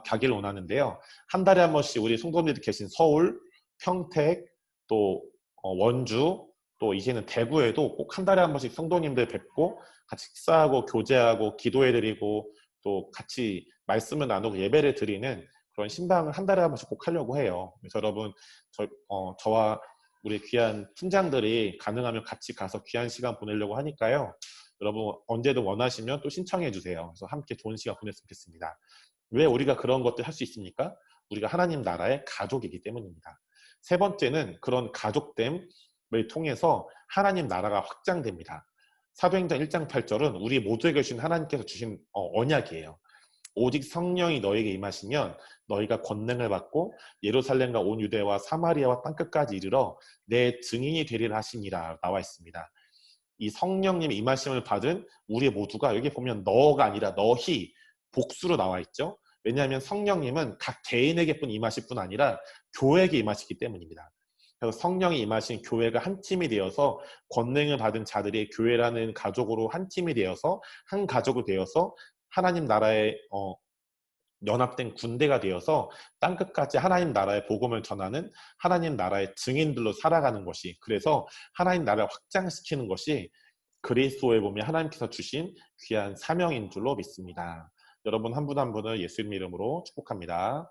가기를 원하는데요. 한 달에 한 번씩 우리 성도님들 계신 서울, 평택, 또 원주, 또 이제는 대구에도 꼭 한 달에 한 번씩 성도님들 뵙고 같이 식사하고 교제하고 기도해드리고 또 같이 말씀을 나누고 예배를 드리는 그런 신방을 한 달에 한 번씩 꼭 하려고 해요. 그래서 여러분, 저와 우리 귀한 팀장들이 가능하면 같이 가서 귀한 시간 보내려고 하니까요. 여러분, 언제든 원하시면 또 신청해 주세요. 그래서 함께 좋은 시간 보냈으면 좋겠습니다. 왜 우리가 그런 것들 할 수 있습니까? 우리가 하나님 나라의 가족이기 때문입니다. 세 번째는 그런 가족됨을 통해서 하나님 나라가 확장됩니다. 사도행전 1장 8절은 우리 모두에게 주신 하나님께서 주신 언약이에요. 오직 성령이 너에게 임하시면 너희가 권능을 받고 예루살렘과 온 유대와 사마리아와 땅끝까지 이르러 내 증인이 되리라 하시니라 나와 있습니다. 이 성령님의 임하심을 받은 우리 모두가, 여기 보면 너가 아니라 너희 복수로 나와 있죠. 왜냐하면 성령님은 각 개인에게뿐 임하실 뿐 아니라 교회에게 임하시기 때문입니다. 그래서 성령이 임하신 교회가 한 팀이 되어서 권능을 받은 자들이 교회라는 가족으로 한 팀이 되어서 한 가족이 되어서 하나님 나라의 연합된 군대가 되어서 땅끝까지 하나님 나라의 복음을 전하는 하나님 나라의 증인들로 살아가는 것이, 그래서 하나님 나라를 확장시키는 것이 그리스도에 보면 하나님께서 주신 귀한 사명인 줄로 믿습니다. 여러분 한 분 한 분을 예수님 이름으로 축복합니다.